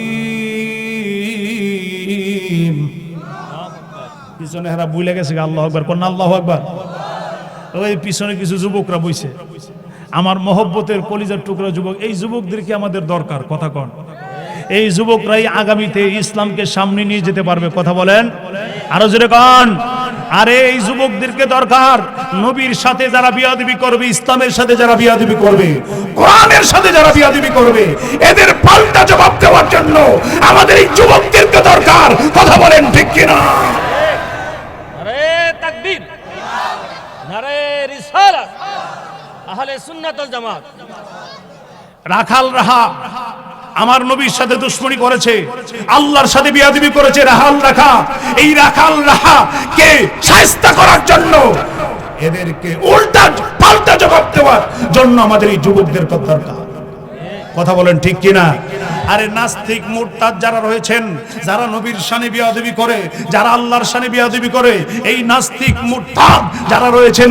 পিছনে হেরা বুইলা গেছে, আল্লাহু আকবার কোন, আল্লাহু আকবার। ওই পিছনে কিছু যুবকরা বইছে, আমার মহব্বতের কলিজার টুকরা যুবক। এই যুবকদেরকে আমাদের দরকার, কথা কন। এই যুবকরাই আগামীতে ইসলামকে সামনে নিয়ে যেতে পারবে, কথা বলেন আরো জোরে কন। আরে এই যুবকদেরকে দরকার, নবীর সাথে যারা বিয়াদবি করবে, ইসলামের সাথে যারা বিয়াদবি করবে, কোরআনের সাথে যারা বিয়াদবি করবে, এদের পাল্টা জবাব দেওয়ার জন্য আমাদের এই যুবকদেরকে দরকার, কথা বলেন ঠিক কিনা? নারে তাকবীর, নারে রিসালাত, আহলে সুন্নাত ওয়াল জামাত। রাখাল রাহা আমার নবীর সাথে দুশমনি করেছে, আল্লাহর সাথে বিয়াদবি করেছে। রাখাল রাখা, এই রাখাল রাহা কে শায়েস্তা করার জন্য, এদেরকে উল্টা পাল্টা জবাব দেওয়ার জন্য আমাদের এই যুবকদের দরকার, কথা বলেন ঠিক কিনা? আরে নাস্তিক মুরতাদ যারা রয়েছেন, যারা নবীর শানে বিয়াদবি করে, যারা আল্লাহর শানে বিয়াদবি করে, এই নাস্তিক মুরতাদ যারা রয়েছেন,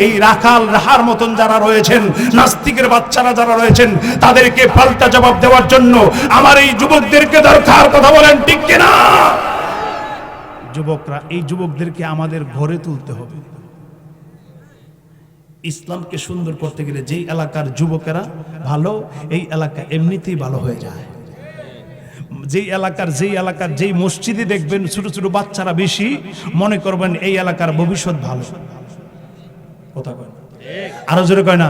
এই রাখাল রাহার মতন যারা রয়েছেন, নাস্তিকের বাচ্চারা যারা রয়েছেন, তাদেরকে পাল্টা জবাব দেওয়ার জন্য আমার এই যুবকদেরকে দরকার, কথা বলেন ঠিক কিনা? যুবকরা, এই যুবকদেরকে আমাদের ঘরে তুলতে হবে। ইসলামকে সুন্দর করতে গেলে যেই এলাকার যুবকেরা ভালো, এই এলাকা এমনিতেই ভালো হয়ে যায়। যেই এলাকার যেই মসজিদে দেখবেন ছোট ছোট বাচ্চারা বেশি, মনে করবেন এই এলাকার ভবিষ্যৎ ভালো, কথা কয় আরো জোরে কয় না?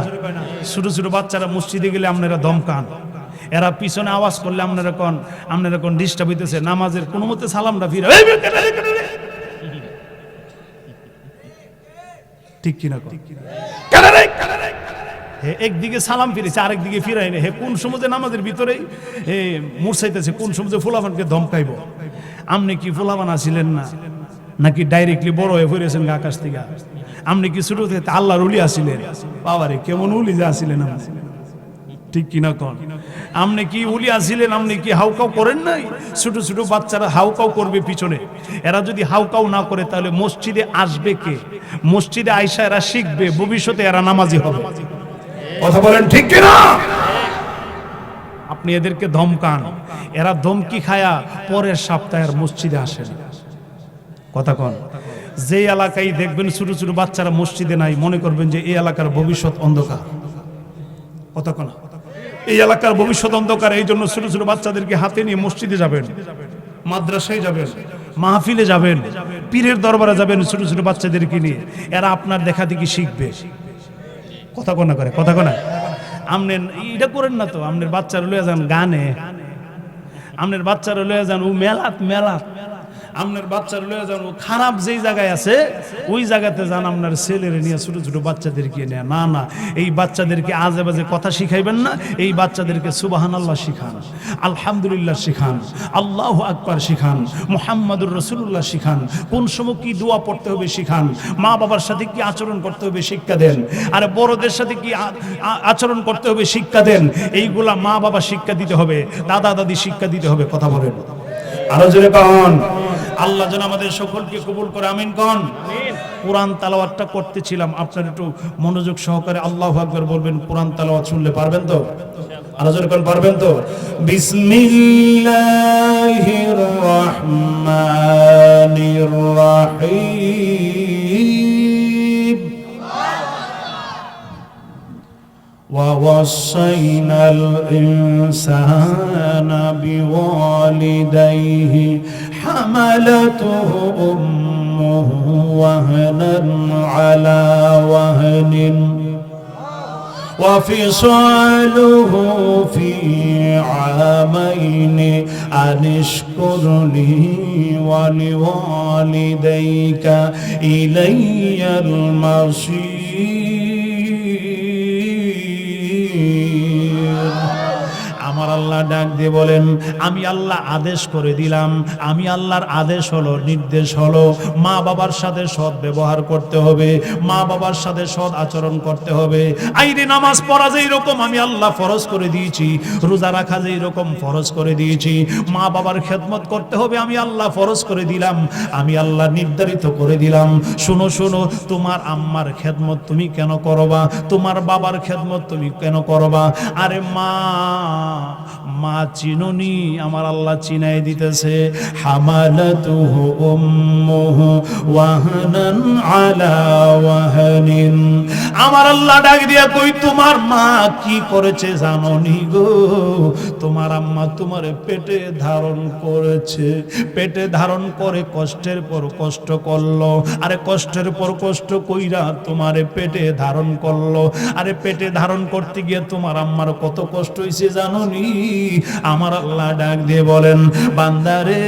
ছোট ছোট বাচ্চারা মসজিদে গেলে আপনারা দমকান, এরা পিছনে আওয়াজ করলে আপনারা কোন ডিস্টার্ব হইতেছে, নামাজের কোনো মতে সালামটা ফিরে, ঠিক কিনা? একদিকে সালাম ফিরেছে, আরেকদিকে ফিরাই না। হে কোন সময় নামাজের ভিতরেই মুরসাইতেছে, কোন সময় ফুলাবানকে ধমকাইব। আপনি কি ফুলাবান আছিলেন না, নাকি ডাইরেক্টলি বড় হয়ে ফিরেছেন আকাশ থেকে? আপনি কি ছোট থেকে আল্লাহর উলি আছিলেন? বাবারে কেমন উলি যা আছিলেন, ঠিক কিনা কন? আপনি কি উলি আছিলেন? আপনি কি হাউকাউ করেন নাই? ছোট ছোট বাচ্চারা হাউকাউ করবে পিছনে, এরা যদি হাউকাউ না করে তাহলে মসজিদে আসবে কে? মসজিদে আইসা এরা শিখবে, ভবিষ্যতে এরা নামাজি হবে, কথা বলেন ঠিক কিনা? আপনি এদেরকে ধমকান, এরা ধমকি খায়া পরের সপ্তাহে মসজিদে আসেন, কথা কন। যে এলাকায় দেখবেন ছোট ছোট বাচ্চারা মসজিদে নাই, মনে করবেন যে এই এলাকার ভবিষ্যৎ অন্ধকার, কথা কন। এই এলাকার ভবিষ্যৎ অন্ধকার, এই জন্য ছোট ছোট বাচ্চাদেরকে হাতে নিয়ে মসজিদে যাবেন, মাদ্রাসায় যাবেন, মাহফিলে যাবেন, পীরের দরবারে যাবেন, ছোট ছোট বাচ্চাদেরকে নিয়ে। এরা আপনার দেখা দেখি শিখবে, কথা কনা করে, কথা কনা। আপনি এটা করেন না তো, আপনার বাচ্চারা লয়ে যান গানে, আপনার বাচ্চারা লয়ে যান ও মেলাত মেলাত, আপনার বাচ্চারা লয়ে যান ও খারাপ যেই জায়গায় আছে ওই জায়গাতে যান, আপনার ছেলেরে নিয়ে ছোট ছোট বাচ্চাদেরকে নিয়ে। না না, এই বাচ্চাদেরকে আজে বাজে কথা শিখাইবেন না, এই বাচ্চাদেরকে সুবহানাল্লাহ শিখান, আলহামদুলিল্লাহ শিখান, আল্লাহু আকবার শিখান, মুহাম্মাদুর রাসূলুল্লাহ শিখান, কোন সময় কি দোয়া পড়তে হবে শিখান, মা বাবার সাথে কি আচরণ করতে হবে শিক্ষা দেন, আর বড়দের সাথে কি আচরণ করতে হবে শিক্ষা দেন। এইগুলা মা বাবা শিক্ষা দিতে হবে, দাদা দাদি শিক্ষা দিতে হবে, কথা বলেন আরো জোরে কন। আল্লাহ যেন আমাদের সকলকে কবুল করে, আমিন কন। কোরআন তালাওয়াতটা করতেছিলাম, আপনারা একটু মনোযোগ সহকারে আল্লাহু আকবার বলবেন। কোরআন তালাওয়াত শুনলে পারবেন তো? আরো জোরে কোন পারবেন তো? বিসমিল্লাহির রাহমানির রাহিম। ووصينا الإنسان بوالديه حملته أمه وهنا على وهن وفصاله في عامين أن اشكر لي ولوالديك إلي المصير। আমার আল্লাহ ডাক দিয়ে বলেন, আমি আল্লাহ আদেশ করে দিলাম। আমি আল্লাহর আদেশ হলো, নির্দেশ হলো, মা বাবার সাথে সৎ ব্যবহার করতে হবে, মা বাবার সাথে সৎ আচরণ করতে হবে। আইরে নামাজ পড়া যেই রকম আমি আল্লাহ ফরজ করে দিয়েছি, রোজা রাখা যেই রকম ফরজ করে দিয়েছি, মা বাবার খেদমত করতে হবে আমি আল্লাহ ফরজ করে দিলাম, আমি আল্লাহ নির্ধারিত করে দিলাম। শোনো শোনো, তোমার আম্মার খেদমত তুমি কেন করবা, তোমার বাবার খেদমত তুমি কেন করবা? আরে মা চিনুনি, আমার আল্লাহ চিনাই দিতেছে। হামালাতুহু উম্মুহু ওয়াহনান আলা ওয়াহনিন। আমার আল্লাহ ডাক দিয়া কই, তোমার মা কি করেছে জানোনি গো? তোমার আম্মা তোমারে পেটে ধারণ করেছে, পেটে ধারণ করে কষ্টের পর কষ্ট করলো। আরে কষ্টের পর কষ্ট কইরা তোমারে পেটে ধারণ করলো। আরে পেটে ধারণ করতে গিয়ে তোমার আম্মার কত কষ্ট হয়েছে জানোনি? আমার আল্লাহ ডাক দিয়ে বলেন, বান্দারে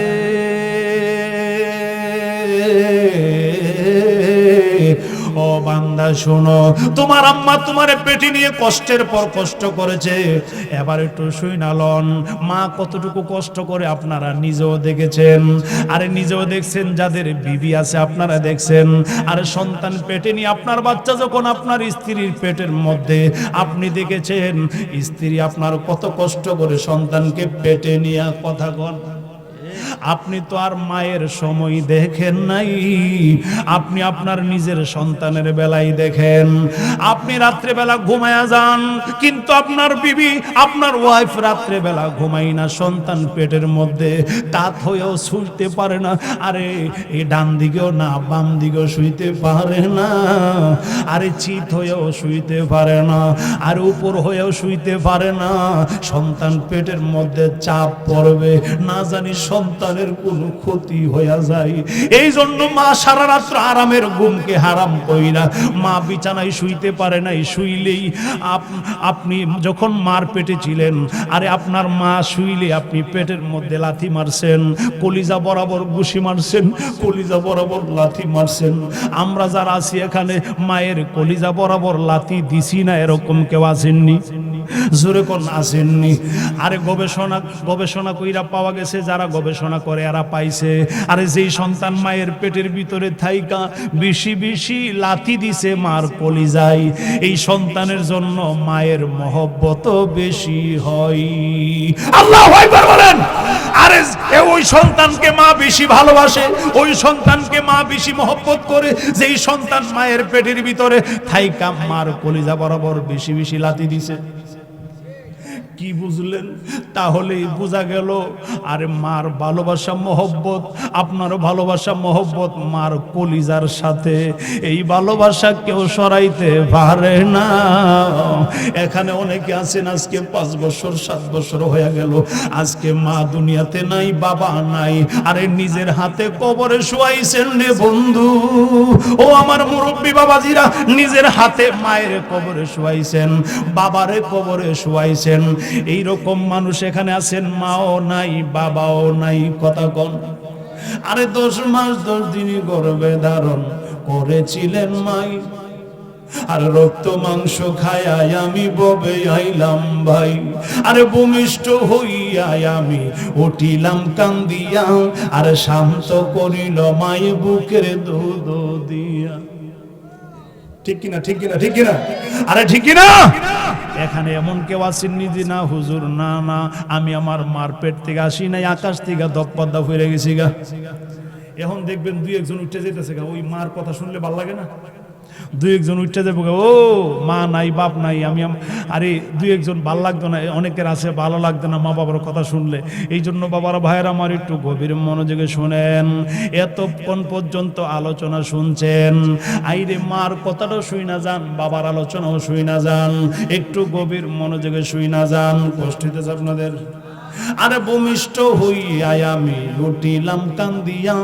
ও বান্দা শোনো, তোমার আম্মা তোমারে পেটে নিয়ে কষ্টের পর কষ্ট করেছে। এবার একটু শুইনা লন, মা কতটুকু কষ্ট করে আপনারা নিজেও দেখেছেন, আরে নিজেও দেখছেন, যাদের বিবি আছে আপনারা দেখছেন। আরে সন্তান পেটে নিয়ে, আপনার বাচ্চা যখন আপনার স্ত্রীর পেটের মধ্যে, আপনি দেখেছেন স্ত্রী আপনার কত কষ্ট করে সন্তানকে পেটে নিয়ে। কথা কন, আপনি তো আর মায়ের সময় দেখেন নাই, আপনি আপনার নিজের সন্তানের বেলায় দেখেন। আপনি রাত্রে বেলা ঘুমায়া যান, কিন্তু আপনার বিবি, আপনার ওয়াইফ রাত্রে বেলা ঘুমাই না, সন্তান পেটের মধ্যে, তাত হয়েও শুইতে পারে না। আরে এই ডান দিকেও না বাম দিকেও শুইতে পারে না, আরে চিত হয়েও শুইতে পারে না, আর উপর হয়েও শুইতে পারে না। সন্তান পেটের মধ্যে চাপ পড়বে, না জানি সন্তানের কোনো ক্ষতি হয়ে যায়। এই জন্য মা সারা রাত্র আরামের ঘুমকে হারাম কইরা মা বিছানায় শুইতে পারে নাই। শুইলেই আপনি যখন মার পেটে ছিলেন, আরে আপনার মা শুইলে আপনি পেটের মধ্যে লাথি মারছেন, কলিজা বরাবর ঘুষি মারছেন, কলিজা বরাবর লাথি মারছেন। আমরা যারা আছি এখানে মায়ের কলিজা বরাবর লাথি দিছি না, এরকম কেউ আসেননি? জোরে কোন আসেননি? আরে গবেষণা কইরা পাওয়া গেছে, যারা গবেষণা করে এরা পাইছে, আরে যেই সন্তান মায়ের পেটের ভিতরে থাইকা বেশি বেশি লাথি দিছে মার কলিজায়, এই সন্তানের জন্য মায়ের মহব্বত বেশি হয়। আল্লাহু আকবার বলেন। আরে ওই সন্তানকে মা বেশি ভালোবাসে, ওই সন্তানকে মা বেশি মহব্বত করে, যেই সন্তান মায়ের পেটের ভিতরে থাইকা মার কলিজা বরাবর বেশি বেশি লাথি দিছে। কি বুঝলেন? তাহলেই বোঝা গেল, আরে মার ভালোবাসা মহব্বত, আপনার ভালোবাসা মহব্বত মার কলিজার সাথে, এই ভালোবাসা কেউ সরাইতে পারে না। এখানে অনেকে আছেন আজকে 5 বছর 7 বছর হয়ে গেল, আজকে মা দুনিয়াতে নাই, বাবা নাই, আরে নিজের হাতে কবরে শুয়াইছেন রে বন্ধু। ও আমার মুরব্বী বাবাজিরা, নিজের হাতে মায়ের কবরে শুয়াইছেন, বাবারে কবরে শুয়াইছেন। এই রকম মানুষ এখানে আছেন, মাও নাই বাবাও নাই। কথা কন। আরে 10 মাস 10 দিনই গর্ভে ধারণ করেছিলেন মাই, আর রক্ত মাংস খায়াই আমি ববে আইলাম ভাই, আরে ভূমিষ্ঠ হইয়াই আমি উঠিলাম কান্দিয়া, আর শান্ত করিল মাই বুকের দুধ দিয়া। ঠিক কিনা? ঠিক কিনা? ঠিক কিনা? আরে ঠিক কিনা? এখানে এমন কেউ আসেননি যে না হুজুর, না না আমি আমার মার পেট থেকে আসি নাই, আকাশ থেকে দপ্পদা ফিরে গেছি গা। এখন দেখবেন 2-1 উঠে যেতেছে গা, ওই মার কথা শুনলে ভালো লাগে না? 2-1 উঠে যাবো, ও মা নাই বাপ নাই, আমি আরে 2-1 ভাল লাগতো না, অনেকের আছে ভালো লাগতো না মা বাবার কথা শুনলে। এই জন্য বাবার ভাইয়ের আমার একটু গভীর মনোযোগে শুনেন। এতক্ষণ পর্যন্ত আলোচনা শুনছেন, আইরে মার কথাটাও শুই না যান, বাবার আলোচনাও শুই না যান, একটু গভীর মনোযোগে শুই না যান। কষ্ট হইতেছে আপনাদের? আরে ভূমিষ্ঠ হইয়াই আমি উঠিলাম কান্দিয়া,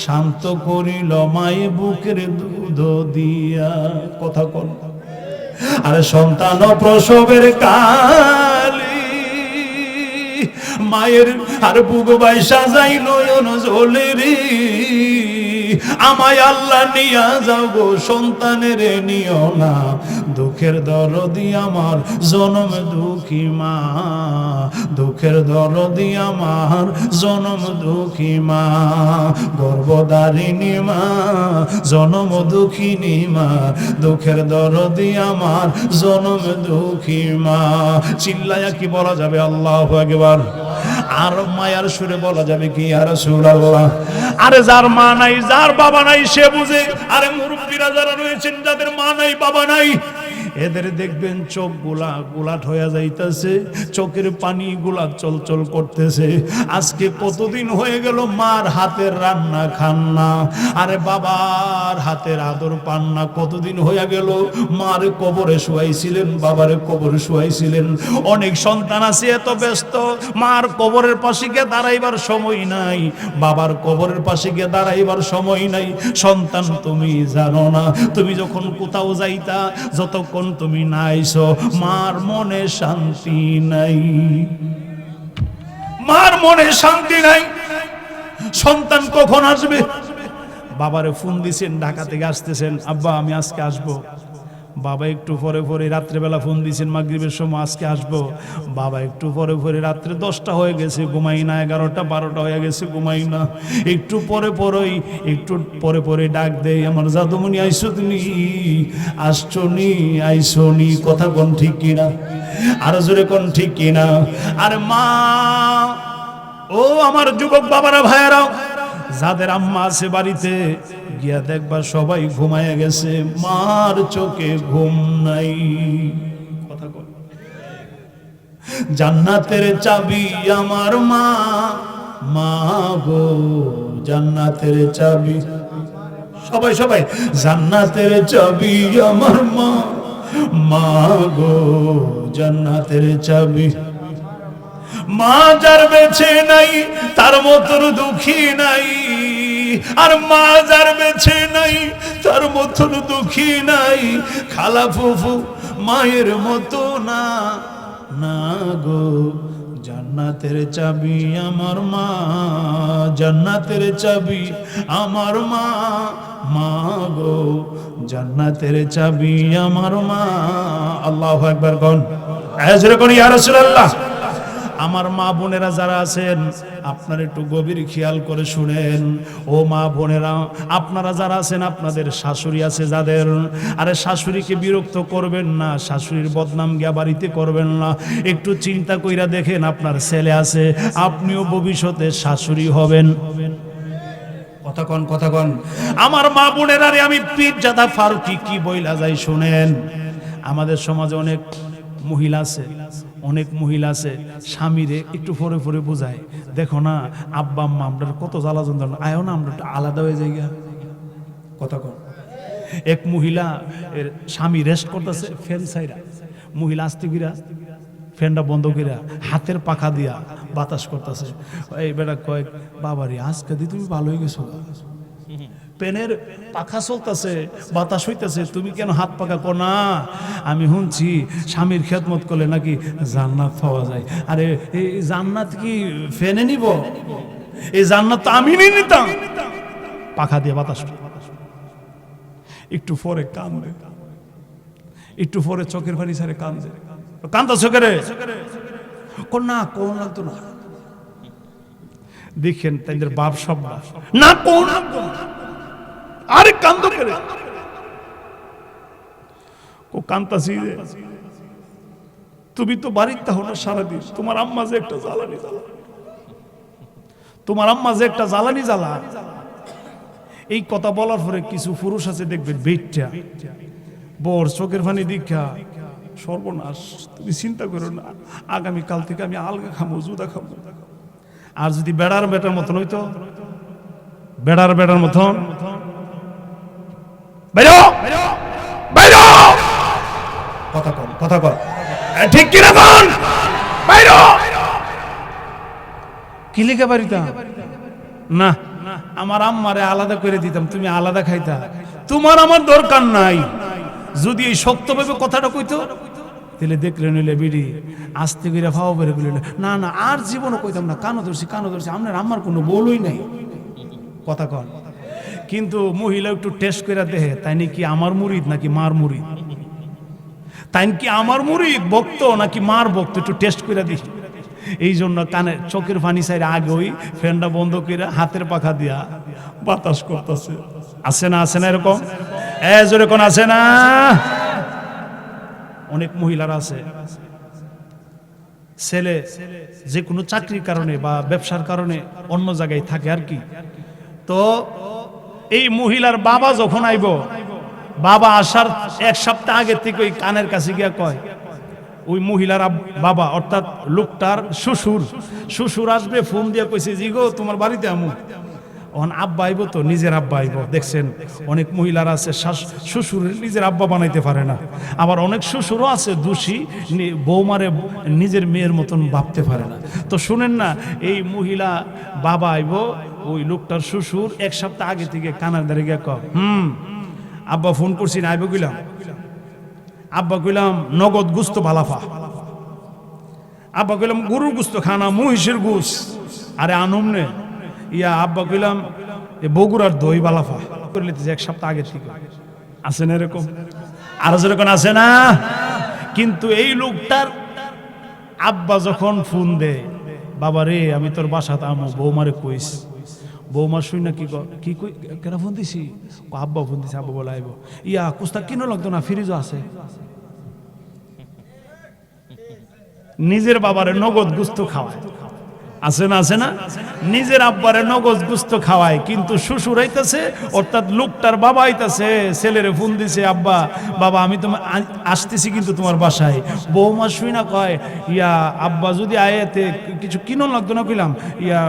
শান্ত করিল মায়ে বুকের দুধ দিয়া। কথা কন। আরে সন্তান প্রসবের কালি মায়ের আর বুক বাইসা যাই নয়ন জ্বলে রে, আমায় আল্লাহ নিয়া যাও গো, সন্তানের নিও না। দুঃখের দরদি আমার জনম দুঃখী মা, দুঃখের দরদি আমার জনম দুঃখী মা, গর্ভধারিণী মা, জনম দুঃখিনী মা, দুঃখের দরদি আমার জনম দুঃখী মা। চিল্লায়া কি বলা যাবে আল্লাহু আকবার? আর মায়ার সুরে বলা যাবে কি ইয়া রাসূলুল্লাহ? আরে যার মা নাই, যার বাবা নাই সে বুঝে। আরে মুরব্বীরা যারা রয়েছেন যাদের মা নাই বাবা নাই, এদের দেখবেন চোখ গুলাট হয়ে যাইতেছে, চোখের পানি গুলা চলচল করতেছে। আজকে কতদিন হয়ে গেল মার হাতের রান্না খান না, আরে বাবার হাতের আদর পান না। কতদিন হয়ে গেল মার কবরে শুয়াইছিলেন, বাবার কবরে শুয়াইছিলেন। অনেক সন্তান আছে এত ব্যস্ত, মার কবরের পাশে গিয়ে দাঁড়াইবার সময় নাই, বাবার কবরের পাশে গিয়ে দাঁড়াইবার সময় নাই। সন্তান তুমি জানো না, তুমি যখন কোথাও যাইতা, যতক্ষণ তুমি না আইছো মার মনে শান্তি নাই, মার মনে শান্তি নাই। সন্তান কখন আসবে? বাবারে ফোন দিছেন, ঢাকা থেকে আসতেছেন, আব্বা আমি আজকে আসবো। বাবা একটু পরে পরে রাত্রেবেলা ফোন দিয়েছেন মাগরিবের সময় আজকে আসবো। বাবা একটু পরে পরে রাত্রে 10টা হয়ে গেছে ঘুমাই না, 11টা 12টা হয়ে গেছে ঘুমাই না। একটু পরে পরে ডাক দেই, আমার জাদুমণি আইসো তুমি, আসছো নি, আইসো নি, কথা কোন ঠিক কিনা? আরো জোরে কোন ঠিক কিনা? আরে মা, ও আমার যুবক বাবারা ভাইয়েরা, যাদের আম্মা আছে বাড়িতে গিয়া দেখবা সবাই ঘুমায় গেছে, মার চোখে ঘুম নাই। কথা কর। জান্নাতের চাবি আমার মা, মা গো জান্নাতের চাবি। সবাই সবাই জান্নাতের চাবি আমার মা, মা গো জান্নাতের চাবি। মা যার বেঁচে নাই তার মতন দুঃখী নাই, আর মা যার বেঁচে নাই তার মতন দুঃখী নাই। খালা ফুফু মায়ের মতো না, না গো জান্নাতের চাবি আমার মা, জান্নাতের চাবি আমার মা, মা গো জান্নাতের চাবি আমার মা। আল্লাহু আকবার কোন, আজরে কোন ইয়া রাসূলুল্লাহ। আমার মা বোনেরা যারা আছেন আপনারা একটু গভীর খেয়াল করে শুনেন। ও মা বোনেরা, আপনারা যারা আছেন, আপনাদের শাশুড়ি আছে যাদের, আরে শাশুড়িকে বিরক্ত করবেন না, শাশুড়ির বদনাম গিয়া বাড়িতে করবেন না। একটু চিন্তা কইরা দেখেন, আপনার ছেলে আছে, আপনিও ভবিষ্যতে শাশুড়ি হবেন। কথা কন, কথা কন। আমার মা বোনেরা রে, আমি পীরজাদা ফারুকী কি বইলা যাই শুনেন। আমাদের সমাজে অনেক মহিলা আছে, অনেক মহিলা আছে স্বামীরে একটু পরে পরে বোঝায়, দেখো না আব্বা আম্মা আমরা কত জ্বালা যন্ত্রণা, আয়ো না আমরা একটু আলাদা হয়ে যাই। কথা কন। এক মহিলা এর স্বামী রেস্ট করতেছে, ফ্যান ছাইরা, মহিলা আস্তে গিরা ফ্যানটা বন্ধ করিয়া হাতের পাখা দিয়া বাতাস করতেছে। এই বেটা কয়, বাবারি আজকে দি তুমি ভালো হয়ে গেছো, পেনের পাখা চলতেছে, বাতাস হইতেছে, তুমি কেন হাত পাখা কো না? আমি শুনছি স্বামীর খেদমত করলে নাকি জান্নাত পাওয়া যায়। আরে এই জান্নাত কি ফেনে নিব? এই জান্নাত তো আমি নিয়ে নিতাম। পাখা দিয়ে বাতাস, একটু পরে কান্দে, একটু পরে চোখের পানি ছাড়ে কান্দে। কান্দা চোখের কোন না, কোন লাগতো না। দেখেন তাদের বাপ সব না কোন, আরে কান্দ করে ও কান্তাছি রে, তুমি তো বাড়িতে তাহো না সারাদিন, তোমার আম্মা যে একটা জ্বালানি জ্বালা, তোমার আম্মা যে একটা জ্বালানি জ্বালা। এই কথা বলার পরে কিছু পুরুষ আছে দেখবেন বেটটা বর চোখের পানি দীক্ষা, সর্বনাশ, তুমি চিন্তা করো না, আগামীকাল থেকে আমি আলগা খাবো, জুদা খাবো। আর যদি বেড়ার বেটার মতন হইতো, বেড়ার বেটার মতন বাইরো বাইরো, কথা কর, কথা কর, ঠিক কিনা কোন, বাইরো। কি লিখে বাড়িতাম না, আমার আম্মারে আলাদা করে দিতাম, তুমি আলাদা খাইতা, তোমার আমার দরকার নাই। যদি এই শক্তভাবে কথাটা কইতো তাহলে দেখলে নিলে বিড়ি আস্তে করে ফাও বেড়ে বলিল, না না আর জীবনও কইতাম না, কানো ধরছি কানো ধরছি, আপনার আমার কোনো বলই নাই। কথা কন। কিন্তু মহিলা একটু টেস্ট করে দেখে তাই নাকি আমার মুরিদ নাকি মার মুরিদ, তাই কি আমার মুরিদ ভক্ত নাকি মার ভক্ত, একটু টেস্ট করে দেখি। এই জন্য কানে চোখের পানি সাইড আগে ওই ফ্যানটা বন্ধ করে হাতের পাখা দিয়া বাতাস করতেছে। আছে না আছে না এরকম? এরকম আছে না? অনেক মহিলারা আছে, ছেলে যে কোনো চাকরির কারণে বা ব্যবসার কারণে অন্য জায়গায় থাকে আর কি। তো এই মহিলার বাবা যখন আইব, বাবা আসার এক সপ্তাহ আগে থেকে ওই কানের কাছে গিয়া কয়, ওই মহিলার বাবা অর্থাৎ লোকটার শ্বশুর আসবে, ফোন দিয়ে কইছে জি গো তোমার বাড়িতে আমু। অন আব্বা আইব, তো নিজের আব্বা আইব। দেখছেন অনেক মহিলার আছে শ্বশুর নিজের আব্বা বানাইতে পারে না, আবার অনেক শ্বশুরও আছে দোষী, বৌমারে নিজের মেয়ের মতন ভাবতে পারে না। তো শুনেন না, এই মহিলা বাবা আইব, ওই লোকটার শ্বশুর এক সপ্তাহ আগে থেকে কানার দাঁড়িয়ে গিয়ে কয় আব্বা ফোন করছি না, আইব কইলাম। আব্বা কইলাম নগদ গুস্ত বালাফা। আব্বা কইলাম গরুর গুস্ত খানা, মহিষের গুস। আরে আনুম নে ইয়া। আব্বা কইলাম বগুড়ার দই বালাফা করে লিতেছে এক সপ্তাহ আগে থেকে। আছে না এরকম? আরো যেরকম আছে না? কিন্তু এই লোকটার আব্বা যখন ফোন দেয়, বাবা রে আমি তোর বাসাতে আমো, বৌমারে কইস। বৌমা শুই না কি কই কেন ফোন দিছি? আব্বা ফোন দিছে। আব্বা বলে আইব। ইয়া কুস্তা কিনো লাগতো না, ফ্রিজও আছে। নিজের বাবারে নগদ গুস্ত খাওয়ায়। আছে না আছে না? নিজের আব্বারে নগদ গুস্ত খাওয়ায়, কিন্তু শ্বশুর আইতাছে অর্থাৎ লোকটার বাবা আইতাছে, ছেলেরে ফোন দিছে, আব্বা বাবা আমি তোমার আসতেছি কিন্তু তোমার বাসায়। বৌমা শুই না কয় ইয়া আব্বা যদি আয়েতে কিছু কিনো লাগতো না, কইলাম ইয়া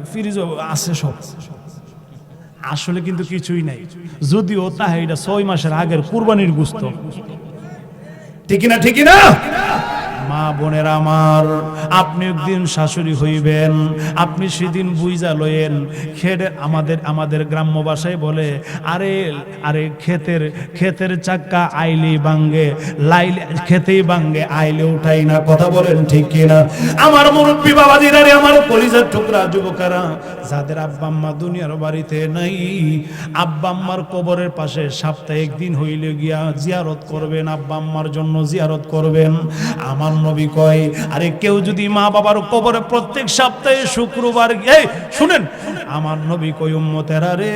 ফ্রিজও আছে সব। আসলে কিন্তু কিছুই নাই, যদিও তাহে এটা 6 মাসের আগের কুরবানির গুস্ত। ঠিক না ঠিক না? মা বোনেরা আমার, আপনি একদিন শাশুড়ি হইবেন, আপনি সেদিন বুইজা লয়েন। খেটে আমাদের গ্রাম্য ভাষায় বলে আরে ক্ষেতের চাক্কা আইলেই ভাঙ্গে, লাইলে খেতেই ভাঙ্গে, আইলে উঠাই না। কথা বলেন ঠিক কিনা? আমার মুরব্বী বাবাজিরা রে, আমার কলিজার টুকরা যুবকেরা, যাদের আব্বা আম্মা দুনিয়ার বাড়িতে নাই, আব্বা আম্মার কবরের পাশে সপ্তাহে একদিন হইলে গিয়া জিয়ারত করবেন, আব্বা আম্মার জন্য জিয়ারত করবেন। আমার নবী কয় আরে কেউ যদি মা বাবার কবরে প্রত্যেক সপ্তাহে শুক্রবার গিয়ে, শুনেন আমার নবী কয় উম্মতেরা রে,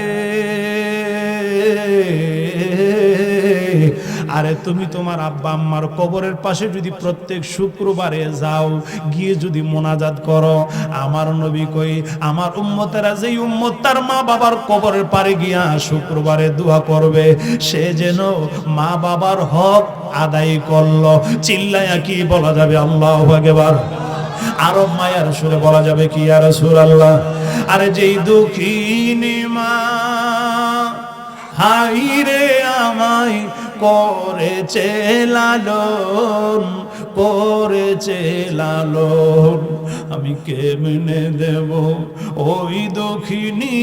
আরে তুমি তোমার আব্বা আম্মার কবরের পাশে যদি প্রত্যেক শুক্রবারে যাও, গিয়ে যদি মোনাজাত করো, আমার নবী কই আমার উম্মতেরা যেই উম্মত তার মা বাবার কবরের পারে গিয়া শুক্রবারে দোয়া করবে, সে যেন মা বাবার হক আদায় করলো। চিল্লায়া কি বলা যাবে আল্লাহু আকবার? আরব মায়ার সুরে বলা যাবে কি ইয়া রাসূলুল্লাহ? আরে যেই দুঃখিনী মা হাইরে আমায় করেছে লালন, করেছে লালন, আমি কেমনে দেব ওই দক্ষিণী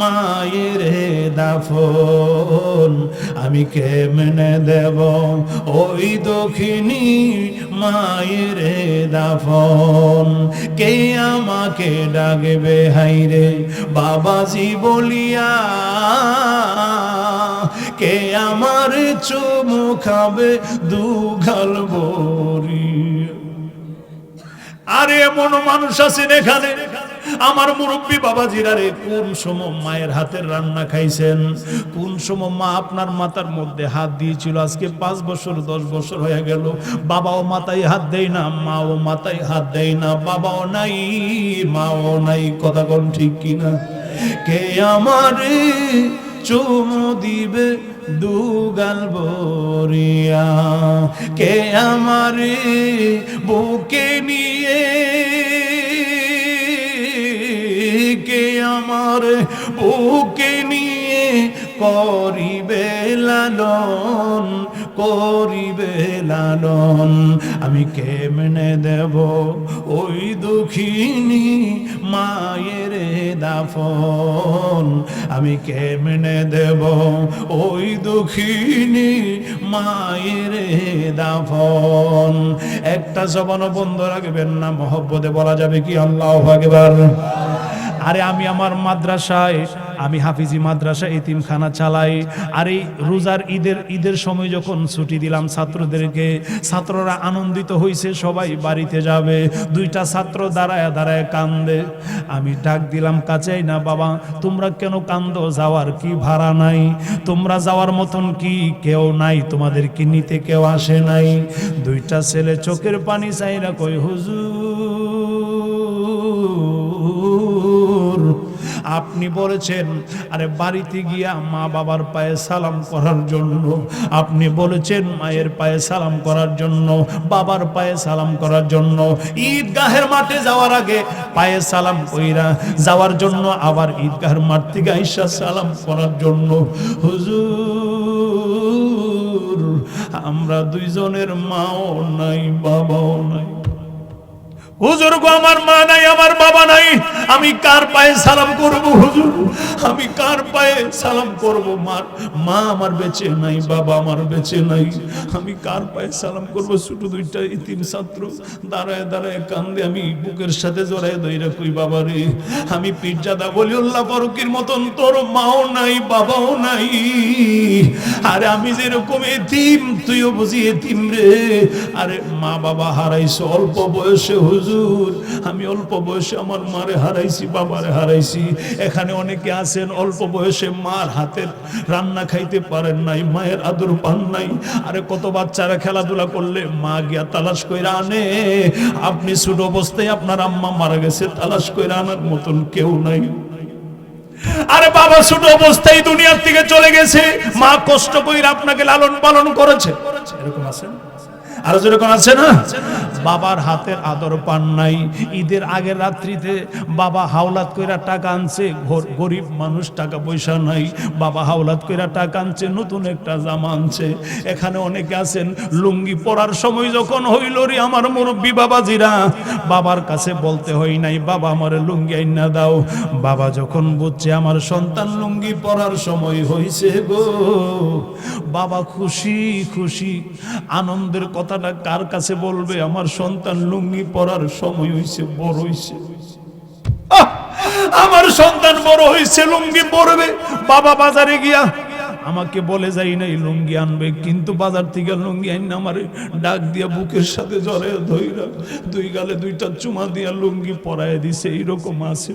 মায়ের দাফন, আমি কেমনে দেব ওই দক্ষিণী মায়ের দাফন। কে আমাকে ডাকবে হাইরে বাবাজি বলিয়া, কে আমার চুমু খাবে দুগাল ভরিয়া। আরে এমন মানুষ আছেন এখানে, আমার মুরব্বী বাবাজিরা রে, কোন সময় মায়ের হাতের রান্না খাইছেন? কোন সময় মা আপনার মাথার মধ্যে হাত দিয়েছিল? আজকে 5 বছর 10 বছর হয়ে গেল, বাবাও মাথায় হাত দেয় না, মাও মাথায় হাত দেয় না, বাবাও নাই মাও নাই। কথা কোন ঠিক কিনা? কে আমারে চুমু দিবে দুগাল ভরিয়া, কে আমারে বুকে নিয়ে, কে আমার বুকে নিয়ে করিবে লালন, করিবে লালন, আমি কেমনে দেব ওই দুঃখিনী মায়ের দাফন, আমি কেমনে দেব ওই দুঃখিনী মায়ের দাফন। একটা জবান বন্ধ রাখবেন না, মহব্বতে বলা যাবে কি আল্লাহু আকবার? আরে আমি আমার মাদ্রাসায় আমি হাফিজি মাদ্রাসা এতিমখানা চালাই। আর এই রোজার ঈদের সময় যখন ছুটি দিলাম ছাত্রদেরকে, ছাত্ররা আনন্দিত হয়েছে, সবাই বাড়িতে যাবে। দুইটা ছাত্র দাঁড়ায় দাঁড়ায় কান্দে। আমি ডাক দিলাম কাছে, না বাবা তোমরা কেন কান্দো? যাওয়ার কি ভাড়া নাই? তোমরা যাওয়ার মতন কি কেউ নাই? তোমাদেরকে নিতে কেউ আসে নাই? দুইটা ছেলে চোখের পানি চাইরা কই, হুজুর আপনি বলেছেন আরে বাড়িতে গিয়া মা বাবার পায়ে সালাম করার জন্য, আপনি বলেছেন মায়ের পায়ে সালাম করার জন্য, বাবার পায়ে সালাম করার জন্য, ঈদগাহের মাঠে যাওয়ার আগে পায়ে সালাম কইরা যাওয়ার জন্য, আবার ঈদগাহের মাঠ থেকে আইসা সালাম করার জন্য। হুজুর আমরা দুইজনের মাও নাই বাবাও নাই। হুজুর গো আমার মা নাই আমার বাবা নাই, আমি কার পায়ে সালাম করব? হুজুর আমি কার পায়ে সালাম করব? মা আমার বেঁচে নাই, বাবা আমার বেঁচে নাই, আমি কার পায়ে সালাম করব? ছোট দুইটা ইতিম ছাত্র দাঁড়ায় দাঁড়ায় কান্দে। আমি বুকের সাথে জড়ায় ধইরা কই, বাবা রে আমি পীরজাদা ওলিউল্লাহ ফারুকীর মতন তোর মাও নাই বাবাও নাই। আরে আমি যেরকম এতিম তুইও বুঝি এতিম রে। আরে মা বাবা হারাইছো অল্প বয়সে হুজুর, আমি অল্প বয়সে আমার মারে হারাইছি, বাবারে হারাইছি। এখানে অনেকে আছেন অল্প বয়সে মার হাতের রান্না খাইতে পারেন নাই, মায়ের আদর পান নাই। আরে কত বাচ্চারা খেলাধুলা করলে মা গিয়া তালাশ কইরা আনে। আপনি ছোট অবস্থায় আপনার আম্মা মারা গেছে, তালাশ কইরা আনার মতন কেউ নাই। আরে বাবা ছোট অবস্থায় দুনিয়ার থেকে চলে গেছে, মা কষ্ট কইরা আপনাকে লালন পালন করেছে। এরকম আছে আর যেরকম আছে না, বাবার হাতের আদর পান নাই। ঈদের আগের রাত্রিতে বাবা হাওলাত কইরা টাকা আনছে, গরিব মানুষ টাকা পয়সা নাই, বাবা হাওলাত কইরা টাকা আনছে, নতুন একটা জামা আনছে। এখানে অনেকে আছেন লুঙ্গি পরার সময় যখন হইল রে আমার মুরব্বী বাবাজিরা, বাবার কাছে বলতে হই নাই বাবা আমার লুঙ্গি আইনা দাও। বাবা যখন বুঝছে আমার সন্তান লুঙ্গি পরার সময় হইছে গো, বাবা খুশি খুশি আনন্দের কথাটা কার কাছে বলবে? আমার সন্তান লুঙ্গি পরার সময় হইছে, বড় হইছে, আমার সন্তান বড় হইছে, লুঙ্গি পরবে। বাবা বাজারে গিয়া আমাকে বলে যাই নাই লুঙ্গি আনবে, কিন্তু বাজার থেকে লুঙ্গি আইন আমারে ডাক দিয়া বুকের সাথে জড়ায় ধইরা দুই গালে দুইটা চুমা দিয়া লুঙ্গি পরায় দিছে। এইরকম আছে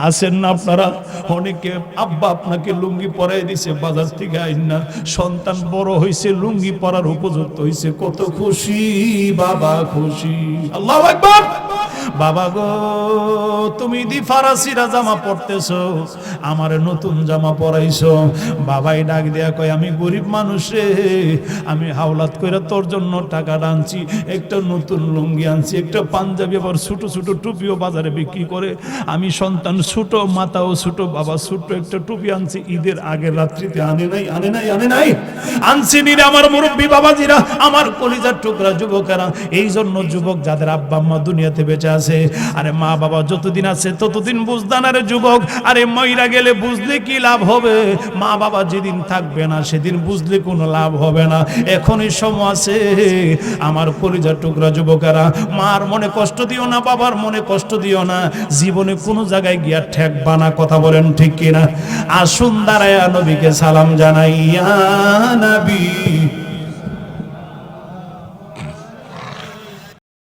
আছেন না আপনারা? অনেকে আব্বা আপনাকে লুঙ্গি পরাই দিছে বাজার থেকে আইন না, সন্তান বড় হইছে, লুঙ্গি পরার উপযুক্ত হইছে, কত খুশি বাবা, খুশি। আল্লাহু আকবার। বাবা গো তুমি দি ফারাসিরা জামা পরতেছো, আমার নতুন জামা পরাইছো। বাবাই ডাক দেয়া কয়, আমি গরিব মানুষ রে, আমি হাওলাত কইরা তোর জন্য টাকা আনছি, একটা নতুন লুঙ্গি আনছি, একটা পাঞ্জাবি, আবার ছোট ছোট টুপিও বাজারে বিক্রি করে। আমি সন্তান ছোট, মাথাও ছোট, বাবা ছোট একটা টুপি আনছি, ঈদের আগের রাত্রিতে আনে নাই আনছি নিরে আমার মুরব্বী বাবাজিরা, আমার কলিজার টুকরা যুবকেরা। এই জন্য যুবক যাদের আব্বা আম্মা দুনিয়াতে বেঁচে আছে, আরে মা বাবা যতদিন আছে ততদিন বুঝদান। আরে যুবক, আরে মইরা গেলে বুঝলে কি লাভ হবে? মা বাবা যেদিন থাকবে না সেদিন বুঝলে কোনো লাভ হবে না। এখনই সময় আছে আমার কলিজার টুকরা যুবকেরা, মার মনে কষ্ট দিও না, বাবার মনে কষ্ট দিও না, জীবনে কোনো জায়গায় গিয়া ঠেকবা না। কথা বলেন ঠিক কিনা? আসুন দাঁড়ায়া নবীকে সালাম জানাই, ইয়া নবী